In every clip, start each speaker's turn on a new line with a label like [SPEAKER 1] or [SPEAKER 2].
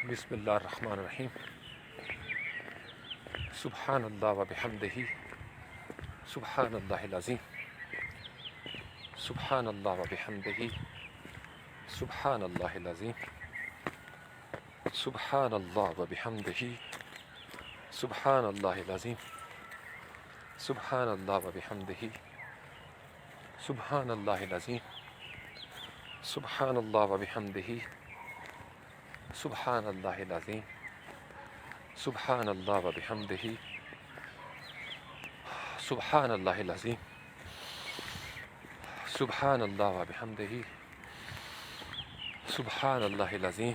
[SPEAKER 1] بسم اللہ الرحمن الرحیم سبحان اللہ و بحمدہ سبحان اللہ العظیم سبحان اللہ و بحمدہ سبحان اللہ العظیم سبحان اللہ و بحمدہ سبحان اللہ العظیم سبحان اللہ و بحمدہ سبحان اللہ العظیم سبحان اللہ و بحمدہ سبحان اللہ العظیم سبحان اللہ و بحمدہ سبحان اللہ العظیم سبحان اللہ و بحمدہ سبحان اللہ العظیم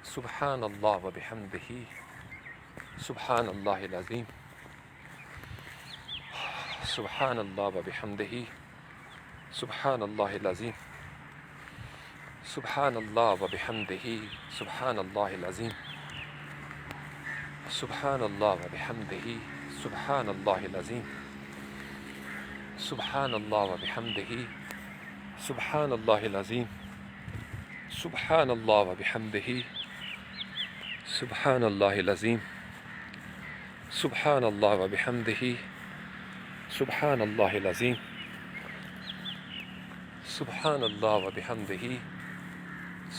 [SPEAKER 1] سبحان اللہ و بحمدہ سبحان اللہ العظیم سبحان اللہ و بحمدہ سبحان اللہ العظیم سبحان اللہ و بحمدہ سبحان اللہ العظیم سبحان اللہ و بحمدہ سبحان اللہ العظیم سبحان اللہ و بحمدہ سبحان اللہ العظیم سبحان اللہ و بحمدہ سبحان اللہ العظیم سبحان اللہ و بحمدہ سبحان اللہ العظیم سبحان اللہ و بحمدہ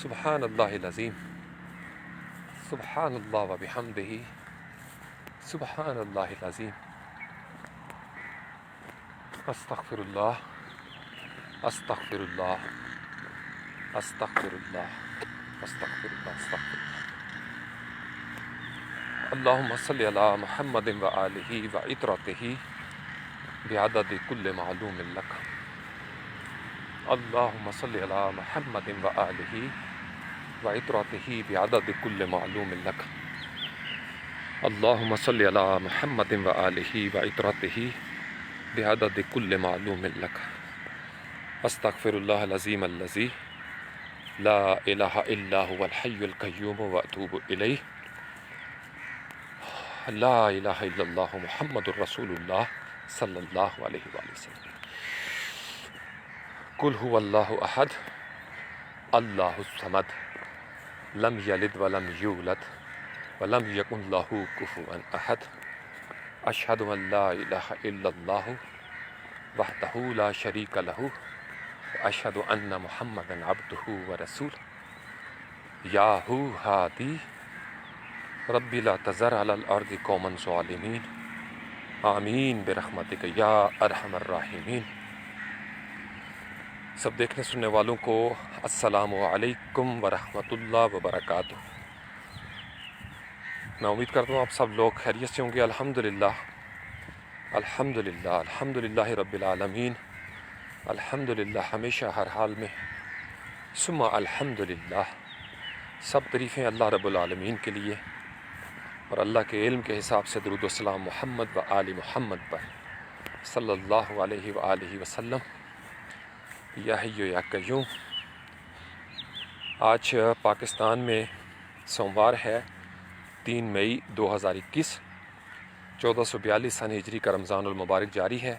[SPEAKER 1] سبحان اللہ العظیم سبحان اللہ و بحمدہ سبحان اللہ العظیم استغفر اللہ استغفر اللہ استغفر اللہ استغفر اللہ استغفر اللہ اللہم صلی علی محمد و آلہ و عطرتہ بعدد کل معلوم لک اللہم صلی علی محمد و آلہ و عطرتہ بعدد کل معلوم لک اللہم صلی علی محمد و آلہ و عطرتہ بعدد کل معلوم لک استغفر اللہ العظیم الذی لا الہ الا هو الحی القیوم و اتوب الیہ لا الہ الا اللہ محمد الرسول اللہ صلی اللہ علیہ وآلہ وسلم قل هو اللہ احد اللہ الصمد لم یلد ولم یولد ولم یکن لہ کفوا احد اشہد ان لا الہ الا اللہ وحدہ لا شریک لہ اشہد ان محمدا عبدہ ورسولہ یا ہو ہادی ربی لا تذر علی الارض قوما ظالمین آمین برحمتک یا ارحم الراحمین۔ سب دیکھنے سننے والوں کو السلام علیکم ورحمۃ اللہ وبرکاتہ۔ میں امید کرتا ہوں آپ سب لوگ خیریت سے ہوں گے۔ الحمدللہ الحمدللہ الحمدللہ رب العالمین، الحمدللہ ہمیشہ ہر حال میں، ثم الحمدللہ۔ سب تعریفیں اللہ رب العالمین کے لیے اور اللہ کے علم کے حساب سے درود و سلام محمد و آل محمد پر صلی اللہ علیہ وآلہ وسلم۔ یا حی یا قیوم۔ آج پاکستان میں سوموار ہے 3 مئی 2021، 1442 سن ہجری کا رمضان المبارک جاری ہے۔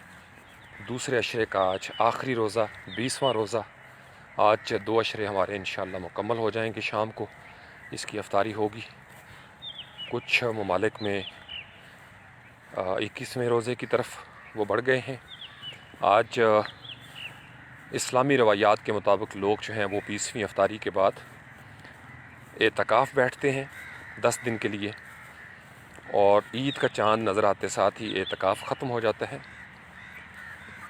[SPEAKER 1] دوسرے عشرے کا آج آخری روزہ، 20واں روزہ۔ آج 2 عشرے ہمارے انشاءاللہ مکمل ہو جائیں گے، شام کو اس کی افطاری ہوگی۔ کچھ ممالک میں 21ویں روزے کی طرف وہ بڑھ گئے ہیں۔ آج اسلامی روایات کے مطابق لوگ جو ہیں وہ 20ویں افطاری کے بعد اعتکاف بیٹھتے ہیں 10 دن کے لیے، اور عید کا چاند نظر آتے ساتھ ہی اعتکاف ختم ہو جاتا ہے۔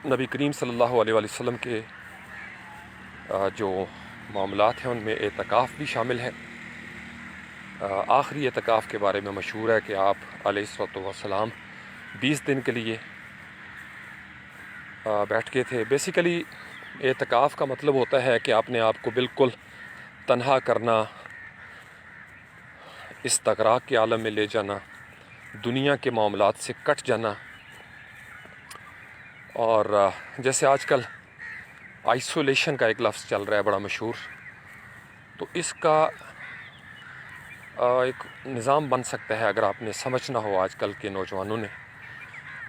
[SPEAKER 1] نبی کریم صلی اللہ علیہ وآلہ وسلم کے جو معاملات ہیں ان میں اعتکاف بھی شامل ہے۔ آخری اعتکاف کے بارے میں مشہور ہے کہ آپ علیہ الصلوۃ والسلام 20 دن کے لیے بیٹھ گئے تھے۔ بیسیکلی اعتکاف کا مطلب ہوتا ہے کہ آپ نے آپ کو بالکل تنہا کرنا، استغراق کے عالم میں لے جانا، دنیا کے معاملات سے کٹ جانا، اور جیسے آج کل آئسولیشن کا ایک لفظ چل رہا ہے بڑا مشہور، تو اس کا ایک نظام بن سکتا ہے اگر آپ نے سمجھنا ہو۔ آج کل کے نوجوانوں نے،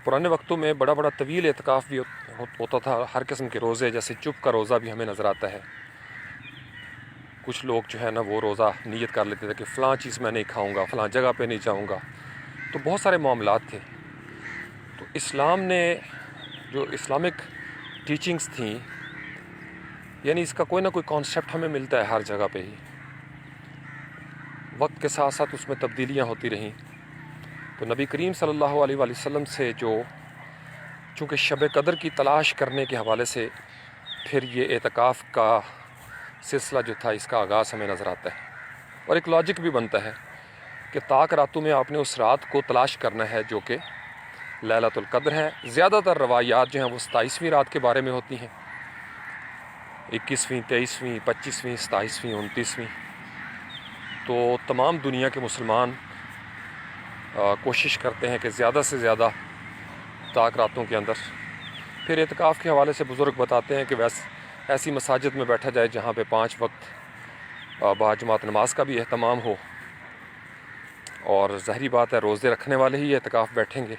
[SPEAKER 1] پرانے وقتوں میں بڑا بڑا طویل اعتکاف بھی ہوتا تھا، ہر قسم کے روزے، جیسے چپ کا روزہ بھی ہمیں نظر آتا ہے۔ کچھ لوگ جو ہے نا وہ روزہ نیت کر لیتے تھے کہ فلاں چیز میں نہیں کھاؤں گا، فلاں جگہ پہ نہیں جاؤں گا، تو بہت سارے معاملات تھے۔ تو اسلام نے جو اسلامک ٹیچنگز تھیں، یعنی اس کا کوئی نہ کوئی کانسیپٹ ہمیں ملتا ہے ہر جگہ پہ ہی، وقت کے ساتھ ساتھ اس میں تبدیلیاں ہوتی رہیں۔ تو نبی کریم صلی اللہ علیہ وآلہ وسلم سے جو چونکہ شب قدر کی تلاش کرنے کے حوالے سے پھر یہ اعتکاف کا سلسلہ جو تھا اس کا آغاز ہمیں نظر آتا ہے، اور ایک لاجک بھی بنتا ہے کہ طاق راتوں میں آپ نے اس رات کو تلاش کرنا ہے جو کہ لیلۃ القدر ہے۔ زیادہ تر روایات جو ہیں وہ 27ویں رات کے بارے میں ہوتی ہیں، 21ویں، 23ویں، 25ویں، 27ویں، 29ویں۔ تو تمام دنیا کے مسلمان کوشش کرتے ہیں کہ زیادہ سے زیادہ طاق راتوں کے اندر، پھر اعتکاف کے حوالے سے بزرگ بتاتے ہیں کہ ایسی مساجد میں بیٹھا جائے جہاں پہ 5 وقت باجماعت نماز کا بھی اہتمام ہو، اور ظاہری بات ہے روزے رکھنے والے ہی اعتکاف بیٹھیں گے،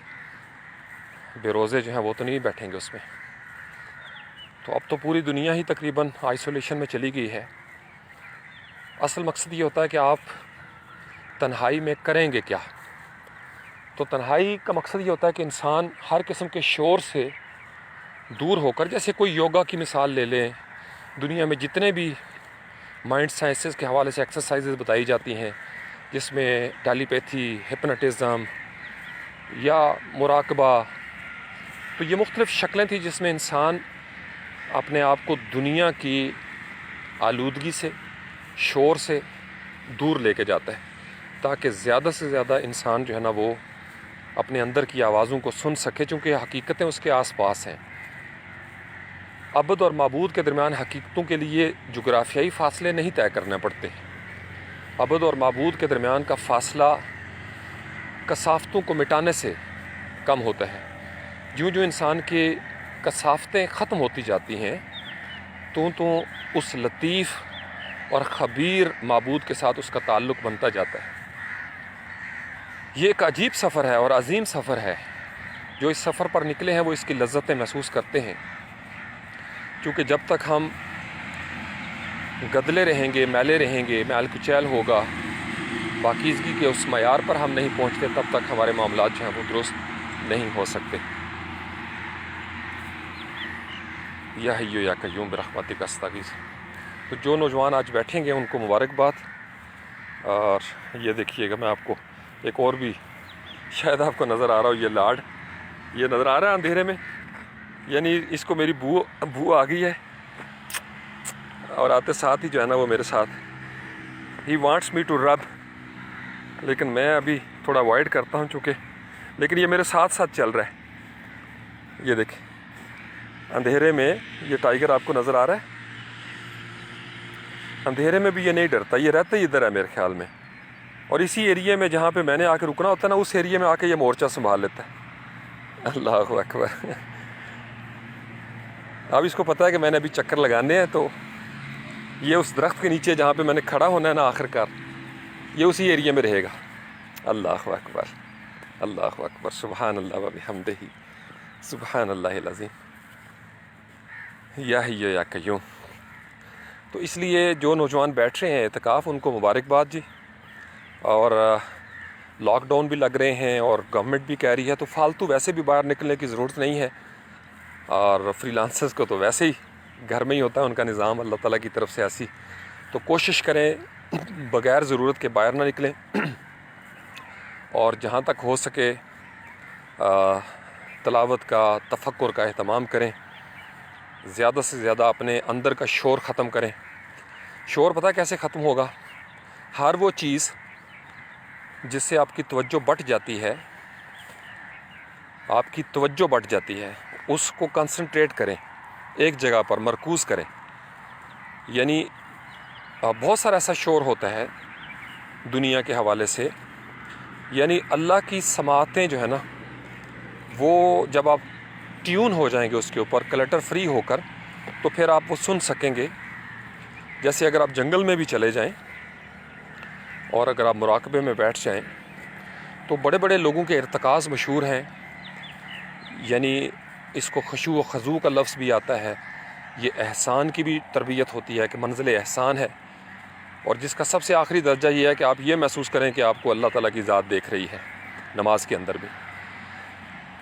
[SPEAKER 1] بے روزے جو ہیں وہ تو نہیں بیٹھیں گے اس میں۔ تو اب تو پوری دنیا ہی تقریباً آئسولیشن میں چلی گئی ہے۔ اصل مقصد یہ ہوتا ہے کہ آپ تنہائی میں کریں گے کیا۔ تو تنہائی کا مقصد یہ ہوتا ہے کہ انسان ہر قسم کے شور سے دور ہو کر، جیسے کوئی یوگا کی مثال لے لیں، دنیا میں جتنے بھی مائنڈ سائنسز کے حوالے سے ایکسرسائزز بتائی جاتی ہیں جس میں ٹیلی پیتھی، ہپنوٹزم یا مراقبہ، تو یہ مختلف شکلیں تھیں جس میں انسان اپنے آپ کو دنیا کی آلودگی سے، شور سے دور لے کے جاتا ہے، تاکہ زیادہ سے زیادہ انسان جو ہے نا وہ اپنے اندر کی آوازوں کو سن سکے، چونکہ حقیقتیں اس کے آس پاس ہیں۔ عبد اور معبود کے درمیان حقیقتوں کے لیے جغرافیائی فاصلے نہیں طے کرنے پڑتے، عبد اور معبود کے درمیان کا فاصلہ کثافتوں کو مٹانے سے کم ہوتا ہے۔ جو انسان کی کثافتیں ختم ہوتی جاتی ہیں تو اس لطیف اور خبیر معبود کے ساتھ اس کا تعلق بنتا جاتا ہے۔ یہ ایک عجیب سفر ہے اور عظیم سفر ہے۔ جو اس سفر پر نکلے ہیں وہ اس کی لذتیں محسوس کرتے ہیں، کیونکہ جب تک ہم گدلے رہیں گے، میلے رہیں گے، میل کچیل ہوگا، پاکیزگی کے اس معیار پر ہم نہیں پہنچتے، تب تک ہمارے معاملات جو ہیں وہ درست نہیں ہو سکتے۔ یا حیو یا قیوم برحمتک استغیث۔ تو جو نوجوان آج بیٹھیں گے ان کو مبارکباد۔ اور یہ دیکھیے گا، میں آپ کو ایک اور بھی شاید آپ کو نظر آ رہا ہو، یہ لاڈ یہ نظر آ رہا ہے اندھیرے میں، یعنی اس کو میری بو آ گئی ہے، اور آتے ساتھ ہی جو ہے نا وہ میرے ساتھ ہی وانٹس می ٹو رب، لیکن میں ابھی تھوڑا اوائڈ کرتا ہوں چونکہ، لیکن یہ میرے ساتھ ساتھ چل رہا ہے۔ یہ دیکھیں اندھیرے میں یہ ٹائیگر آپ کو نظر آ رہا ہے، اندھیرے میں بھی یہ نہیں ڈرتا، یہ رہتا ہی ادھر ہے میرے خیال میں، اور اسی ایریے میں جہاں پہ میں نے آ کے رکنا ہوتا ہے نا، اس ایریے میں آ کے یہ مورچہ سنبھال لیتا ہے۔ اللہ اکبر۔ اب اس کو پتہ ہے کہ میں نے ابھی چکر لگانے ہیں، تو یہ اس درخت کے نیچے جہاں پہ میں نے کھڑا ہونا ہے نا آخر کار، یہ اسی ایریے میں رہے گا۔ اللہ اکبر، اللہ اکبر، سبحان اللہ و بحمدہ، سبحان اللہ العظیم، یا حی یا قیوم۔ تو اس لیے جو نوجوان بیٹھ رہے ہیں اعتکاف، ان کو مبارکباد جی۔ اور لاک ڈاؤن بھی لگ رہے ہیں اور گورنمنٹ بھی کہہ رہی ہے، تو فالتو ویسے بھی باہر نکلنے کی ضرورت نہیں ہے، اور فری لانسرز کو تو ویسے ہی گھر میں ہی ہوتا ہے ان کا نظام اللہ تعالیٰ کی طرف سے ایسی، تو کوشش کریں بغیر ضرورت کے باہر نہ نکلیں، اور جہاں تک ہو سکے تلاوت کا، تفکر کا اہتمام کریں، زیادہ سے زیادہ اپنے اندر کا شور ختم کریں۔ شور پتہ کیسے ختم ہوگا؟ ہر وہ چیز جس سے آپ کی توجہ بٹ جاتی ہے، آپ کی توجہ بٹ جاتی ہے، اس کو کنسنٹریٹ کریں، ایک جگہ پر مرکوز کریں۔ یعنی بہت سارا ایسا شور ہوتا ہے دنیا کے حوالے سے، یعنی اللہ کی سماعتیں جو ہے نا وہ جب آپ ٹیون ہو جائیں گے اس کے اوپر کلٹر فری ہو کر، تو پھر آپ وہ سن سکیں گے۔ جیسے اگر آپ جنگل میں بھی چلے جائیں اور اگر آپ مراقبے میں بیٹھ جائیں، تو بڑے بڑے لوگوں کے ارتکاز مشہور ہیں، یعنی اس کو خشوع و خضوع کا لفظ بھی آتا ہے، یہ احسان کی بھی تربیت ہوتی ہے کہ منزل احسان ہے، اور جس کا سب سے آخری درجہ یہ ہے کہ آپ یہ محسوس کریں کہ آپ کو اللہ تعالیٰ کی ذات دیکھ رہی ہے نماز کے اندر بھی.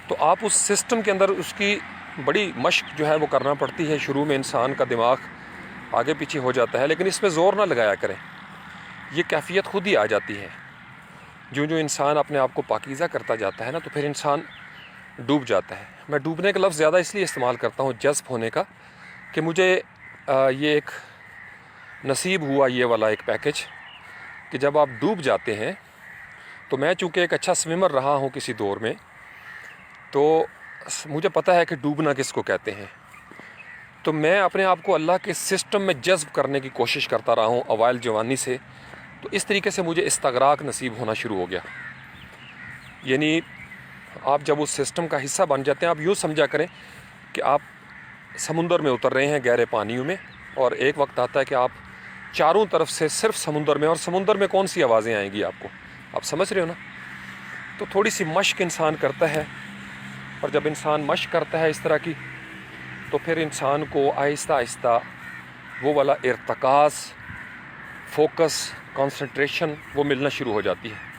[SPEAKER 1] تو آپ اس سسٹم کے اندر اس کی بڑی مشق جو ہے وہ کرنا پڑتی ہے. شروع میں انسان کا دماغ آگے پیچھے ہو جاتا ہے، لیکن اس پہ زور نہ لگایا کریں، یہ کیفیت خود ہی آ جاتی ہے. جو انسان اپنے آپ کو پاکیزہ کرتا جاتا ہے نا، تو پھر انسان ڈوب جاتا ہے. میں ڈوبنے کا لفظ زیادہ اس لیے استعمال کرتا ہوں، جذب ہونے کا، کہ مجھے یہ ایک نصیب ہوا یہ والا ایک پیکج کہ جب آپ ڈوب جاتے ہیں، تو میں چونکہ ایک اچھا سوئمر رہا ہوں کسی دور میں، تو مجھے پتہ ہے کہ ڈوبنا کس کو کہتے ہیں. تو میں اپنے آپ کو اللہ کے سسٹم میں جذب کرنے کی کوشش کرتا رہا ہوں اوائل جوانی سے. تو اس طریقے سے مجھے استغراق نصیب ہونا شروع ہو گیا. یعنی آپ جب اس سسٹم کا حصہ بن جاتے ہیں، آپ یوں سمجھا کریں کہ آپ سمندر میں اتر رہے ہیں گہرے پانیوں میں، اور ایک وقت آتا ہے کہ آپ چاروں طرف سے صرف سمندر میں، اور سمندر میں کون سی آوازیں آئیں گی آپ کو، آپ سمجھ رہے ہو نا. تو تھوڑی سی مشق انسان کرتا ہے، اور جب انسان مشق کرتا ہے اس طرح کی، تو پھر انسان کو آہستہ آہستہ وہ والا ارتکاز، فوکس، کنسنٹریشن وہ ملنا شروع ہو جاتی ہے.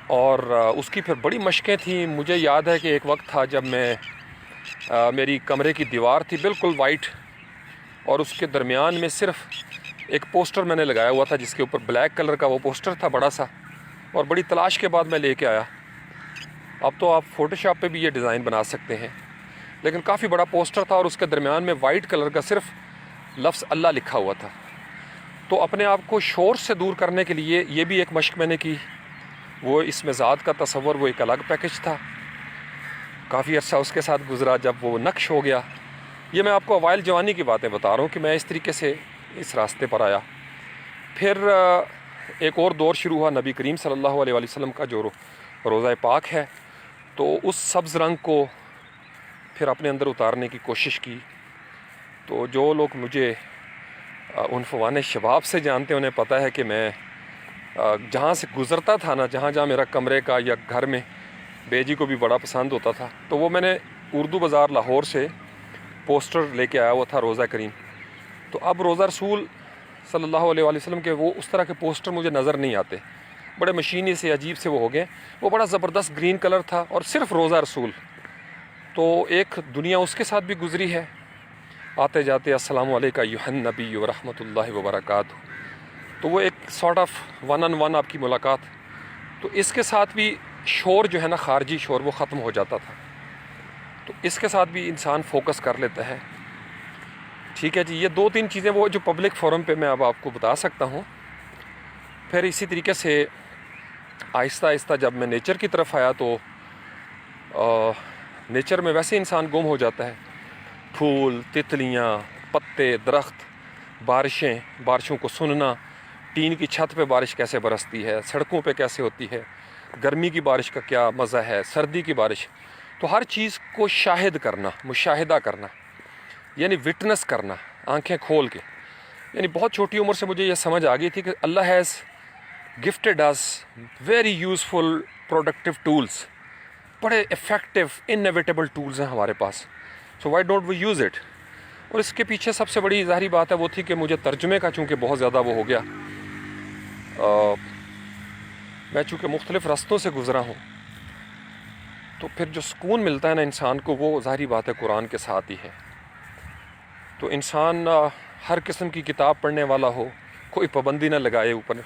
[SPEAKER 1] اور اس کی پھر بڑی مشقیں تھیں. مجھے یاد ہے کہ ایک وقت تھا جب میں میری کمرے کی دیوار تھی بالکل وائٹ، اور اس کے درمیان میں صرف ایک پوسٹر میں نے لگایا ہوا تھا جس کے اوپر بلیک کلر کا وہ پوسٹر تھا بڑا سا، اور بڑی تلاش کے بعد میں لے کے آیا. اب تو آپ فوٹو شاپ پہ بھی یہ ڈیزائن بنا سکتے ہیں، لیکن کافی بڑا پوسٹر تھا، اور اس کے درمیان میں وائٹ کلر کا صرف لفظ اللہ لکھا ہوا تھا. تو اپنے آپ کو شور سے دور کرنے کے لیے یہ بھی ایک مشق میں نے کی. وہ اس میں ذات کا تصور وہ ایک الگ پیکج تھا. کافی عرصہ اس کے ساتھ گزرا جب وہ نقش ہو گیا. یہ میں آپ کو اوائل جوانی کی باتیں بتا رہا ہوں کہ میں اس طریقے سے اس راستے پر آیا. پھر ایک اور دور شروع ہوا نبی کریم صلی اللہ علیہ وسلم کا، جو روضہ پاک ہے. تو اس سبز رنگ کو پھر اپنے اندر اتارنے کی کوشش کی. تو جو لوگ مجھے عنفوان شباب سے جانتے ہیں انہیں پتہ ہے کہ میں جہاں سے گزرتا تھا نا، جہاں جہاں میرا کمرے کا یا گھر میں بیجی کو بھی بڑا پسند ہوتا تھا، تو وہ میں نے اردو بازار لاہور سے پوسٹر لے کے آیا ہوا تھا روضہ کریم. تو اب روضہ رسول صلی اللہ علیہ وسلم کے وہ اس طرح کے پوسٹر مجھے نظر نہیں آتے، بڑے مشینی سے عجیب سے وہ ہو گئے. وہ بڑا زبردست گرین کلر تھا اور صرف روضہ رسول. تو ایک دنیا اس کے ساتھ بھی گزری ہے. آتے جاتے السلام علیکم ایھا النبی ورحمۃ اللہ وبرکاتہ. تو وہ ایک sort of one on one آپ کی ملاقات. تو اس کے ساتھ بھی شور جو ہے نا، خارجی شور، وہ ختم ہو جاتا تھا. تو اس کے ساتھ بھی انسان فوکس کر لیتا ہے. ٹھیک ہے جی، یہ دو تین چیزیں وہ جو پبلک فورم پہ میں اب آپ کو بتا سکتا ہوں. پھر اسی طریقے سے آہستہ آہستہ جب میں نیچر کی طرف آیا، تو نیچر میں ویسے انسان گم ہو جاتا ہے. پھول، تتلیاں، پتے، درخت، بارشوں کو سننا، ٹین کی چھت پہ بارش کیسے برستی ہے، سڑکوں پہ کیسے ہوتی ہے، گرمی کی بارش کا کیا مزہ ہے، سردی کی بارش. تو ہر چیز کو شاہد کرنا، مشاہدہ کرنا، یعنی وٹنس کرنا آنکھیں کھول کے. یعنی بہت چھوٹی عمر سے مجھے یہ سمجھ آ گئی تھی کہ اللہ has gifted us very useful productive tools. بڑے افیکٹو انویٹیبل ٹولز ہیں ہمارے پاس. So why don't we use it. اور اس کے پیچھے سب سے بڑی ظاہری بات ہے وہ تھی کہ مجھے ترجمے کا چونکہ بہت زیادہ وہ ہو گیا. میں چونکہ مختلف رستوں سے گزرا ہوں، تو پھر جو سکون ملتا ہے نا انسان کو، وہ ظاہری بات ہے قرآن کے ساتھ ہی ہے. تو انسان ہر قسم کی کتاب پڑھنے والا ہو، کوئی پابندی نہ لگائے اوپر.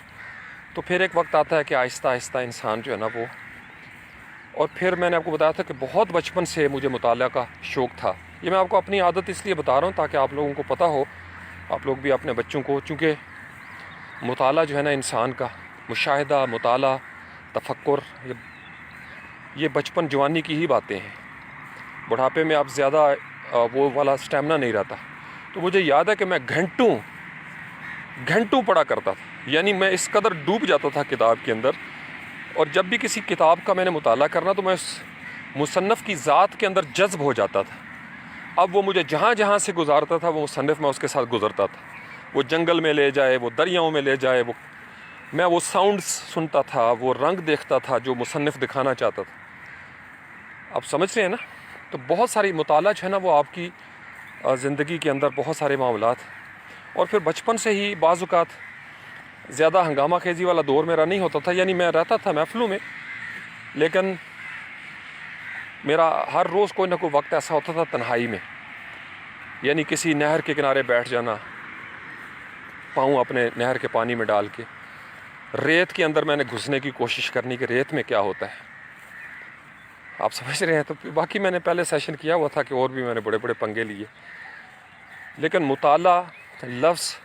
[SPEAKER 1] تو پھر ایک وقت آتا ہے کہ آہستہ آہستہ انسان جو ہے نا وہ. اور پھر میں نے آپ کو بتایا تھا کہ بہت بچپن سے مجھے مطالعہ کا شوق تھا. یہ میں آپ کو اپنی عادت اس لیے بتا رہا ہوں تاکہ آپ لوگوں کو پتہ ہو، آپ لوگ بھی اپنے بچوں کو، چونکہ مطالعہ جو ہے نا انسان کا، مشاہدہ، مطالعہ، تفکر، یہ بچپن جوانی کی ہی باتیں ہیں. بڑھاپے میں اب زیادہ وہ والا سٹیمنا نہیں رہتا. تو مجھے یاد ہے کہ میں گھنٹوں پڑھا کرتا تھا. یعنی میں اس قدر ڈوب جاتا تھا کتاب کے اندر. اور جب بھی کسی کتاب کا میں نے مطالعہ کرنا تو میں اس مصنف کی ذات کے اندر جذب ہو جاتا تھا. اب وہ مجھے جہاں جہاں سے گزارتا تھا وہ مصنف میں اس کے ساتھ گزرتا تھا. وہ جنگل میں لے جائے، وہ دریاؤں میں لے جائے، میں وہ ساؤنڈز سنتا تھا، وہ رنگ دیکھتا تھا جو مصنف دکھانا چاہتا تھا. آپ سمجھ رہے ہیں نا. تو بہت ساری مطالعہ جو ہے نا وہ آپ کی زندگی کے اندر بہت سارے معاملات. اور پھر بچپن سے ہی بعض اوقات زیادہ ہنگامہ خیزی والا دور میرا نہیں ہوتا تھا، یعنی میں رہتا تھا محفلوں میں، لیکن میرا ہر روز کوئی نہ کوئی وقت ایسا ہوتا تھا تنہائی میں، یعنی کسی نہر کے کنارے بیٹھ جانا، پاؤں اپنے نہر کے پانی میں ڈال کے، ریت کے اندر میں نے گھسنے کی کوشش کرنی کہ ریت میں کیا ہوتا ہے، آپ سمجھ رہے ہیں۔ تو باقی میں نے پہلے سیشن کیا ہوا تھا کہ اور بھی میں نے بڑے بڑے پنگے لیے، لیکن مطالعہ، لفظ،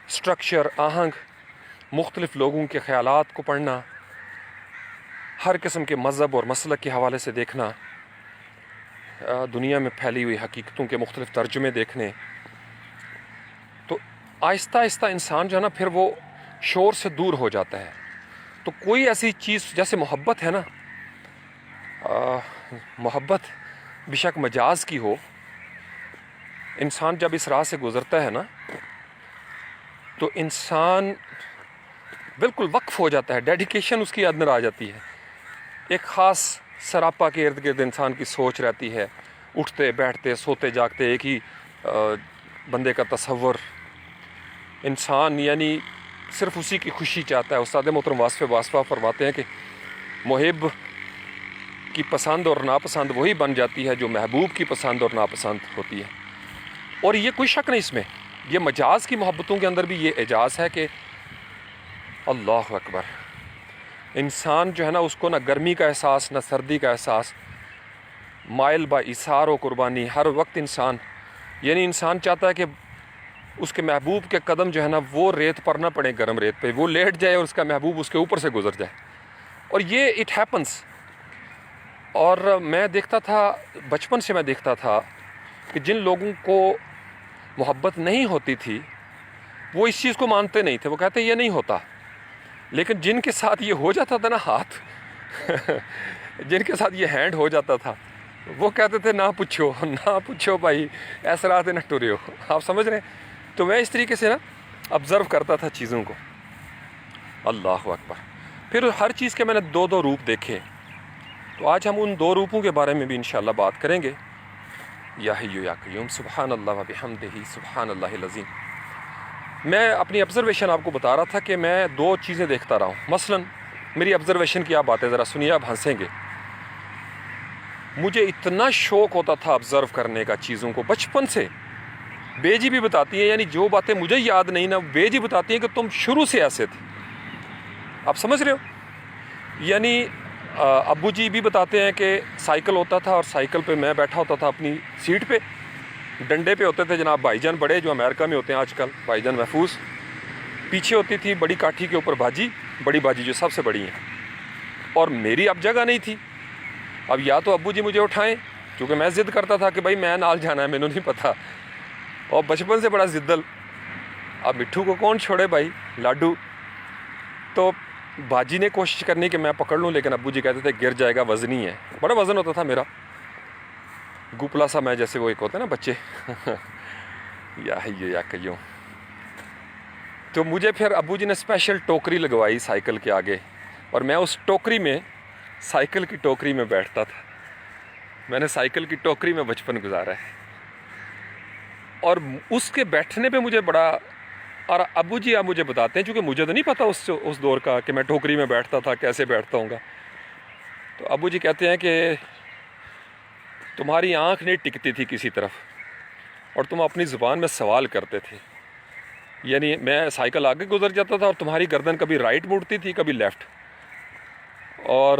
[SPEAKER 1] سٹرکچر، آہنگ، مختلف لوگوں کے خیالات کو پڑھنا، ہر قسم کے مذہب اور مسلک کے حوالے سے دیکھنا، دنیا میں پھیلی ہوئی حقیقتوں کے مختلف ترجمے دیکھنے، تو آہستہ آہستہ انسان جو ہے نا پھر وہ شور سے دور ہو جاتا ہے۔ تو کوئی ایسی چیز جیسے محبت ہے نا، محبت بے مجاز کی ہو، انسان جب اس راہ سے گزرتا ہے نا تو انسان بالکل وقف ہو جاتا ہے، ڈیڈیکیشن اس کی اندر آ جاتی ہے، ایک خاص سراپا کے ارد گرد انسان کی سوچ رہتی ہے، اٹھتے بیٹھتے سوتے جاگتے ایک ہی بندے کا تصور، انسان یعنی صرف اسی کی خوشی چاہتا ہے۔ استاد محترم واسفہ فرماتے ہیں کہ محب کی پسند اور ناپسند وہی بن جاتی ہے جو محبوب کی پسند اور ناپسند ہوتی ہے، اور یہ کوئی شک نہیں اس میں، یہ مجاز کی محبتوں کے اندر بھی یہ اعجاز ہے کہ اللہ اکبر، انسان جو ہے نا اس کو نہ گرمی کا احساس نہ سردی کا احساس، مائل با ایثار و قربانی، ہر وقت انسان یعنی انسان چاہتا ہے کہ اس کے محبوب کے قدم جو ہے نا وہ ریت پر نہ پڑے، گرم ریت پہ وہ لیٹ جائے اور اس کا محبوب اس کے اوپر سے گزر جائے، اور یہ اٹ ہیپنس۔ اور میں دیکھتا تھا، بچپن سے میں دیکھتا تھا کہ جن لوگوں کو محبت نہیں ہوتی تھی وہ اس چیز کو مانتے نہیں تھے، وہ کہتے یہ نہیں ہوتا، لیکن جن کے ساتھ یہ ہو جاتا تھا نا ہاتھ جن کے ساتھ یہ ہینڈ ہو جاتا تھا وہ کہتے تھے نہ پوچھو بھائی، ایسا رات نہ ٹورے ہو، آپ سمجھ رہے ہیں۔ تو میں اس طریقے سے نا آبزرو کرتا تھا چیزوں کو، اللہ اکبر۔ پھر ہر چیز کے میں نے دو دو روپ دیکھے، تو آج ہم ان دو روپوں کے بارے میں بھی انشاءاللہ بات کریں گے۔ یا حی یا قیوم، سبحان اللہ و بحمدہ، سبحان اللہ العظیم۔ میں اپنی آبزرویشن آپ کو بتا رہا تھا کہ میں دو چیزیں دیکھتا رہا ہوں، مثلا میری آبزرویشن کی آپ باتیں ذرا سنیے، آپ ہنسیں گے۔ مجھے اتنا شوق ہوتا تھا آبزرو کرنے کا چیزوں کو بچپن سے، بے جی بھی بتاتی ہیں، یعنی جو باتیں مجھے یاد نہیں نا بے جی بتاتی ہیں کہ تم شروع سے ایسے تھے، آپ سمجھ رہے ہو۔ یعنی ابو جی بھی بتاتے ہیں کہ سائیکل ہوتا تھا اور سائیکل پہ میں بیٹھا ہوتا تھا اپنی سیٹ پہ، ڈنڈے پہ ہوتے تھے جناب بھائی جان بڑے جو امریکہ میں ہوتے ہیں آج کل، بھائی جان محفوظ، پیچھے ہوتی تھی بڑی کاٹھی کے اوپر باجی، بڑی باجی جو سب سے بڑی ہیں، اور میری اب جگہ نہیں تھی، اب یا تو ابو جی مجھے اٹھائیں، کیونکہ میں ضد کرتا تھا کہ بھائی میں نال جانا ہے، مینوں نہیں پتہ، اور بچپن سے بڑا ضدل، اب مٹھو کو کون چھوڑے بھائی، لاڈو، تو باجی نے کوشش کرنی کہ میں پکڑ لوں، لیکن ابو جی کہتے تھے گر جائے گا، وزنی ہے، بڑا وزن ہوتا تھا میرا، گوپلا سا میں جیسے وہ ایک ہوتا ہے نا بچے یا حی یا قیوم۔ تو مجھے پھر ابو جی نے اسپیشل ٹوکری لگوائی سائیکل کے آگے، اور میں اس ٹوکری میں، سائیکل کی ٹوکری میں بیٹھتا تھا، میں نے سائیکل کی ٹوکری میں بچپن گزارا ہے، اور اس کے بیٹھنے پہ مجھے بڑا، اور ابو جی آپ مجھے بتاتے ہیں، چونکہ مجھے تو نہیں پتہ اس دور کا کہ میں ٹوکری میں بیٹھتا تھا، کیسے بیٹھتا ہوں گا، تو ابو جی کہتے ہیں کہ تمہاری آنکھ نہیں ٹکتی تھی کسی طرف، اور تم اپنی زبان میں سوال کرتے تھے، یعنی میں سائیکل آگے گزر جاتا تھا اور تمہاری گردن کبھی رائٹ مڑتی تھی کبھی لیفٹ، اور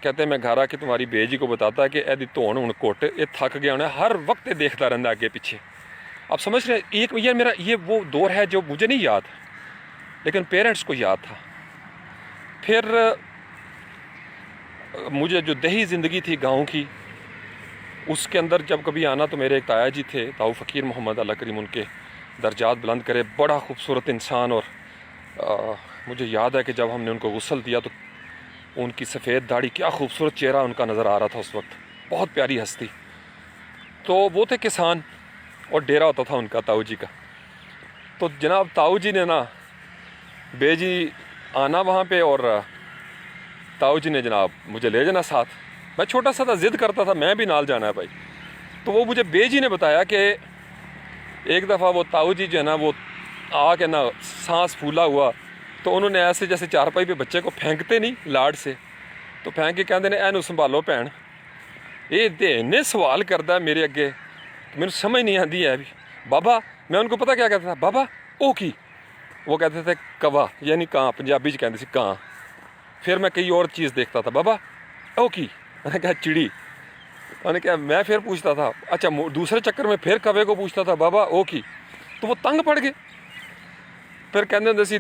[SPEAKER 1] کہتے ہیں میں گھر آ کے تمہاری بے جی کو بتاتا ہے کہ ایدی دھون ہن کٹ، یہ تھک گیا انہیں، ہر وقت دیکھتا رہتا آگے پیچھے، آپ سمجھ رہے ہیں۔ ایک یہ وہ دور ہے جو مجھے نہیں یاد، لیکن پیرنٹس کو یاد تھا۔ پھر مجھے جو دیہی زندگی تھی گاؤں کی، اس کے اندر جب کبھی آنا تو میرے ایک تایا جی تھے، تاؤ فقیر محمد، اللہ کریم ان کے درجات بلند کرے، بڑا خوبصورت انسان، اور مجھے یاد ہے کہ جب ہم نے ان کو غسل دیا تو ان کی سفید داڑھی، کیا خوبصورت چہرہ ان کا نظر آ رہا تھا اس وقت، بہت پیاری ہستی۔ تو وہ تھے کسان، اور ڈیرا ہوتا تھا ان کا، تاؤ جی کا۔ تو جناب تاؤ جی نے نا بے جی آنا وہاں پہ، اور تاؤ جی نے جناب مجھے لے جانا ساتھ، میں چھوٹا سا تھا، ضد کرتا تھا میں بھی نال جانا ہے بھائی۔ تو وہ مجھے بے جی نے بتایا کہ ایک دفعہ وہ تاؤ جی جو ہے نا وہ آ کے نا سانس پھولا ہوا تو انہوں نے ایسے جیسے چارپائی پہ بچے کو پھینکتے نہیں لاڈ سے، تو پھینک کے کہتے ہیں اینو سنبھالو بھین. یہ دینے سوال کرتا ہے میرے اگے، میرے سمجھ نہیں آتی ہے ابھی. بابا میں ان کو پتہ کیا کہتا تھا، بابا او کی، وہ کہتے تھے کوا یعنی کان، پنجابی چ کہتے سی کان. پھر میں کئی اور چیز دیکھتا تھا، بابا او کی، میں نے کہا چڑی. میں نے کہا میں پھر پوچھتا تھا، اچھا دوسرے چکر میں پھر کوے کو پوچھتا تھا بابا او کی، تو وہ تنگ پڑ گئے. پھر کہتے ہوتے سی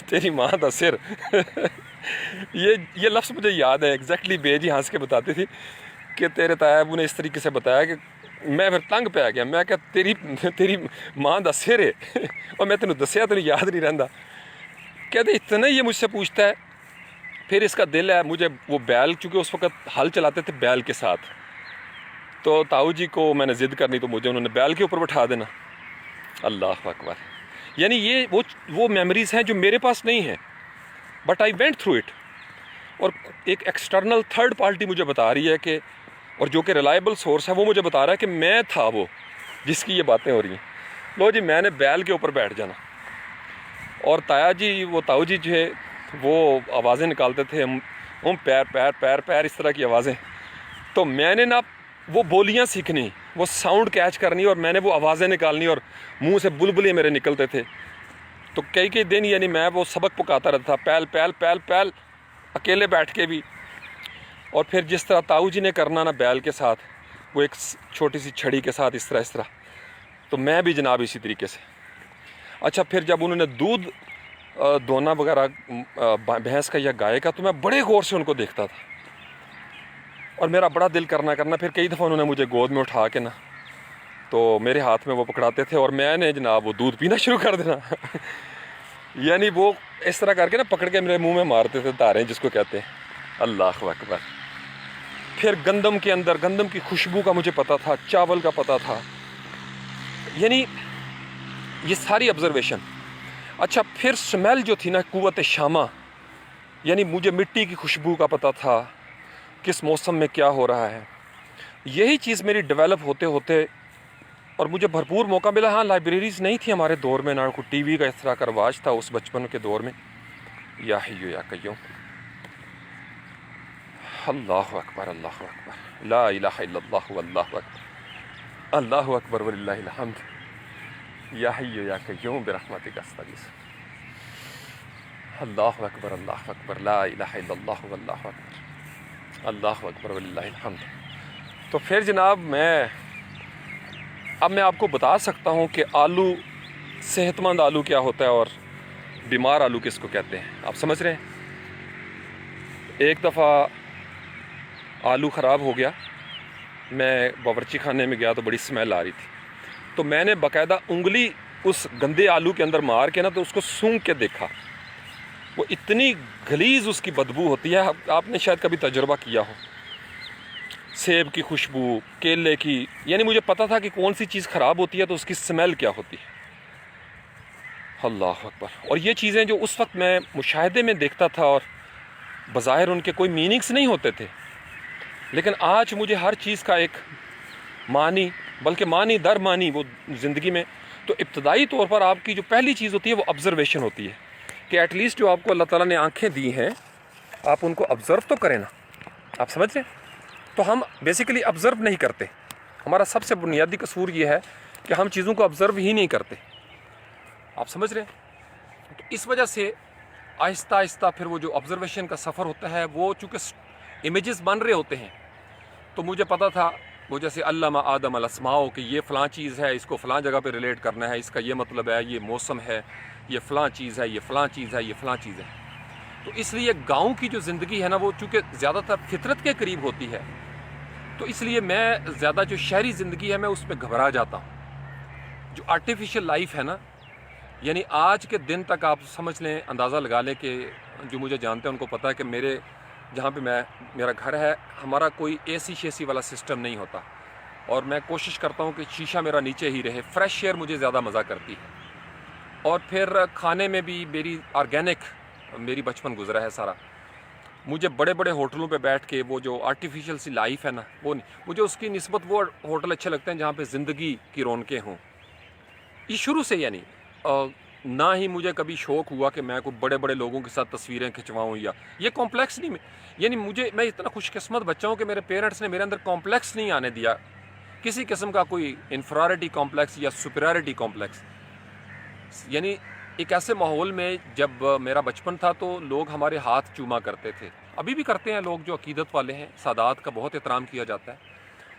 [SPEAKER 1] تیری ماں دا سر. یہ لفظ مجھے یاد ہے ایگزیکٹلی، بے جی ہنس کے بتاتی تھی کہ تیرے تایا ابو نے اس طریقے سے بتایا کہ میں پھر تنگ پہ آ گیا. میں کہا تیری ماں دا سر ہے اور میں تینوں دسیا تینوں یاد نہیں رہندا. کہتے اتنا یہ مجھ سے پوچھتا ہے. پھر اس کا دل ہے مجھے وہ بیل، چونکہ اس وقت ہل چلاتے تھے بیل کے ساتھ، تو تاؤ جی کو میں نے ضد کرنی تو مجھے انہوں نے بیل کے اوپر بٹھا دینا. اللہ اکبر. یعنی یہ وہ میموریز ہیں جو میرے پاس نہیں ہیں، but I went through it. اور ایک ایکسٹرنل تھرڈ پارٹی مجھے بتا رہی ہے کہ، اور جو کہ ریلائبل سورس ہے، وہ مجھے بتا رہا ہے کہ میں تھا وہ جس کی یہ باتیں ہو رہی ہیں. لو جی میں نے بیل کے اوپر بیٹھ جانا، اور تایا جی، وہ تاؤ جی جو ہے وہ آوازیں نکالتے تھے، ہم پیر پیر پیر پیر اس طرح کی آوازیں. تو میں نے نا وہ بولیاں سیکھنی، وہ ساؤنڈ کیچ کرنی، اور میں نے وہ آوازیں نکالنی، اور منہ سے بلبلے میرے نکلتے تھے. تو کئی دن یعنی میں وہ سبق پکاتا رہتا تھا، پیل پیل پیل پیل، اکیلے بیٹھ کے بھی. اور پھر جس طرح تاؤ جی نے کرنا نا بیل کے ساتھ، وہ ایک چھوٹی سی چھڑی کے ساتھ اس طرح، تو میں بھی جناب اسی طریقے سے. اچھا پھر جب انہوں نے دودھ دونا وغیرہ بھینس کا یا گائے کا، تو میں بڑے غور سے ان کو دیکھتا تھا، اور میرا بڑا دل کرنا. پھر کئی دفعہ انہوں نے مجھے گود میں اٹھا کے نا تو میرے ہاتھ میں وہ پکڑاتے تھے، اور میں نے جناب وہ دودھ پینا شروع کر دینا. یعنی وہ اس طرح کر کے نا پکڑ کے میرے منہ میں مارتے تھے دھاریں جس کو کہتے ہیں. اللہ اکبر. پھر گندم کے اندر گندم کی خوشبو کا مجھے پتہ تھا، چاول کا پتہ تھا، یعنی یہ ساری آبزرویشن. اچھا پھر سمیل جو تھی نا، قوت شامہ، یعنی مجھے مٹی کی خوشبو کا پتہ تھا، کس موسم میں کیا ہو رہا ہے. یہی چیز میری ڈیولپ ہوتے ہوتے، اور مجھے بھرپور موقع ملا. ہاں لائبریریز نہیں تھی ہمارے دور میں، نہ کوئی ٹی وی کا اس طرح کا رواج تھا اس بچپن کے دور میں. یا حیو یا قیوم. اللہ اکبر اللہ اکبر، لا الہ الا اللہ واللہ اکبر، اللہ اکبر وللہ الحمد. یا حیو یا قیوم برحمتک استغیث. اللہ اکبر اللہ اکبر، لا الہ الا اللہ واللہ اکبر، اللہ اکبر وللہ الحمد. تو پھر جناب اب میں آپ کو بتا سکتا ہوں کہ آلو، صحت مند آلو کیا ہوتا ہے اور بیمار آلو کس کو کہتے ہیں. آپ سمجھ رہے ہیں. ایک دفعہ آلو خراب ہو گیا، میں باورچی خانے میں گیا تو بڑی سمیل آ رہی تھی، تو میں نے باقاعدہ انگلی اس گندے آلو کے اندر مار کے نا تو اس کو سونگھ کے دیکھا. وہ اتنی غلیظ اس کی بدبو ہوتی ہے، آپ نے شاید کبھی تجربہ کیا ہو. سیب کی خوشبو، کیلے کی، یعنی مجھے پتا تھا کہ کون سی چیز خراب ہوتی ہے تو اس کی سمیل کیا ہوتی ہے. اللہ اکبر. اور یہ چیزیں جو اس وقت میں مشاہدے میں دیکھتا تھا، اور بظاہر ان کے کوئی میننگس نہیں ہوتے تھے، لیکن آج مجھے ہر چیز کا ایک معنی، بلکہ معنی در معنی وہ زندگی میں. تو ابتدائی طور پر آپ کی جو پہلی چیز ہوتی ہے وہ آبزرویشن ہوتی ہے، کہ ایٹ لیسٹ جو آپ کو اللہ تعالیٰ نے آنکھیں دی ہیں، آپ ان کو آبزرو تو کریں نا. آپ سمجھ رہے ہیں. تو ہم بیسیکلی آبزرو نہیں کرتے. ہمارا سب سے بنیادی قصور یہ ہے کہ ہم چیزوں کو آبزرو ہی نہیں کرتے. آپ سمجھ رہے ہیں. تو اس وجہ سے آہستہ آہستہ پھر وہ جو آبزرویشن کا سفر ہوتا ہے، وہ چونکہ امیجز بن رہے ہوتے ہیں، تو مجھے پتا تھا وہ جیسے علامہ آدم الاسماء، کہ یہ فلاں چیز ہے، اس کو فلاں جگہ پہ ریلیٹ کرنا ہے، اس کا یہ مطلب ہے، یہ موسم ہے، یہ فلاں چیز ہے، یہ فلاں چیز ہے، یہ فلاں چیز ہے. تو اس لیے گاؤں کی جو زندگی ہے نا، وہ چونکہ زیادہ تر فطرت کے قریب ہوتی ہے، تو اس لیے میں زیادہ جو شہری زندگی ہے میں اس پہ گھبرا جاتا ہوں. جو آرٹیفیشل لائف ہے نا، یعنی آج کے دن تک آپ سمجھ لیں، اندازہ لگا لیں کہ جو مجھے جانتے ہیں ان کو پتہ ہے کہ میرے جہاں پہ میرا گھر ہے، ہمارا کوئی اے سی شیسی والا سسٹم نہیں ہوتا، اور میں کوشش کرتا ہوں کہ شیشہ میرا نیچے ہی رہے. فریش ایئر مجھے زیادہ مزہ کرتی ہے. اور پھر کھانے میں بھی میری آرگینک، میری بچپن گزرا ہے سارا. مجھے بڑے بڑے ہوٹلوں پہ بیٹھ کے وہ جو آرٹیفیشل سی لائف ہے نا، وہ نہیں. مجھے اس کی نسبت وہ ہوٹل اچھے لگتے ہیں جہاں پہ زندگی کی رونقیں ہوں. یہ شروع سے یعنی نہ ہی مجھے کبھی شوق ہوا کہ میں کوئی بڑے بڑے لوگوں کے ساتھ تصویریں کھنچواؤں، یا یہ کمپلیکس نہیں، یعنی میں اتنا خوش قسمت بچہ ہوں کہ میرے پیرنٹس نے میرے اندر کمپلیکس نہیں آنے دیا، کسی قسم کا کوئی انفرارٹی کمپلیکس یا سپریارٹی کمپلیکس. یعنی ایک ایسے ماحول میں جب میرا بچپن تھا تو لوگ ہمارے ہاتھ چوما کرتے تھے، ابھی بھی کرتے ہیں لوگ جو عقیدت والے ہیں، سادات کا بہت احترام کیا جاتا ہے.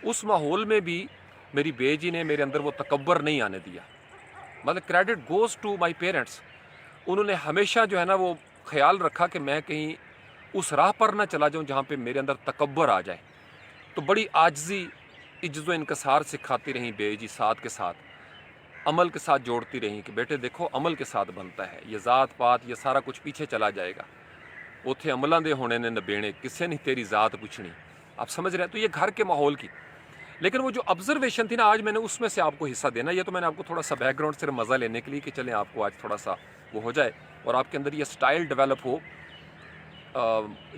[SPEAKER 1] اس ماحول میں بھی میری بے جی نے میرے اندر وہ تکبر نہیں آنے دیا. مطلب credit goes to my parents. انہوں نے ہمیشہ جو ہے نا وہ خیال رکھا کہ میں کہیں اس راہ پر نہ چلا جاؤں جہاں پہ میرے اندر تکبر آ جائے. تو بڑی عاجزی، عجز و انکسار سکھاتی رہیں بے جی، ساتھ کے ساتھ عمل کے ساتھ جوڑتی رہیں کہ بیٹے دیکھو عمل کے ساتھ بنتا ہے، یہ ذات پات یہ سارا کچھ پیچھے چلا جائے گا، اوتھے عملاں دے ہونے نے نبینے، کسے نہیں تیری ذات پوچھنی. آپ سمجھ رہے ہیں؟ تو یہ گھر کے ماحول کی، لیکن وہ جو آبزرویشن تھی نا، آج میں نے اس میں سے آپ کو حصہ دینا. یہ تو میں نے آپ کو تھوڑا سا بیک گراؤنڈ صرف مزہ لینے کے لیے کہ چلیں آپ کو آج تھوڑا سا وہ ہو جائے اور آپ کے اندر یہ سٹائل ڈیولپ ہو.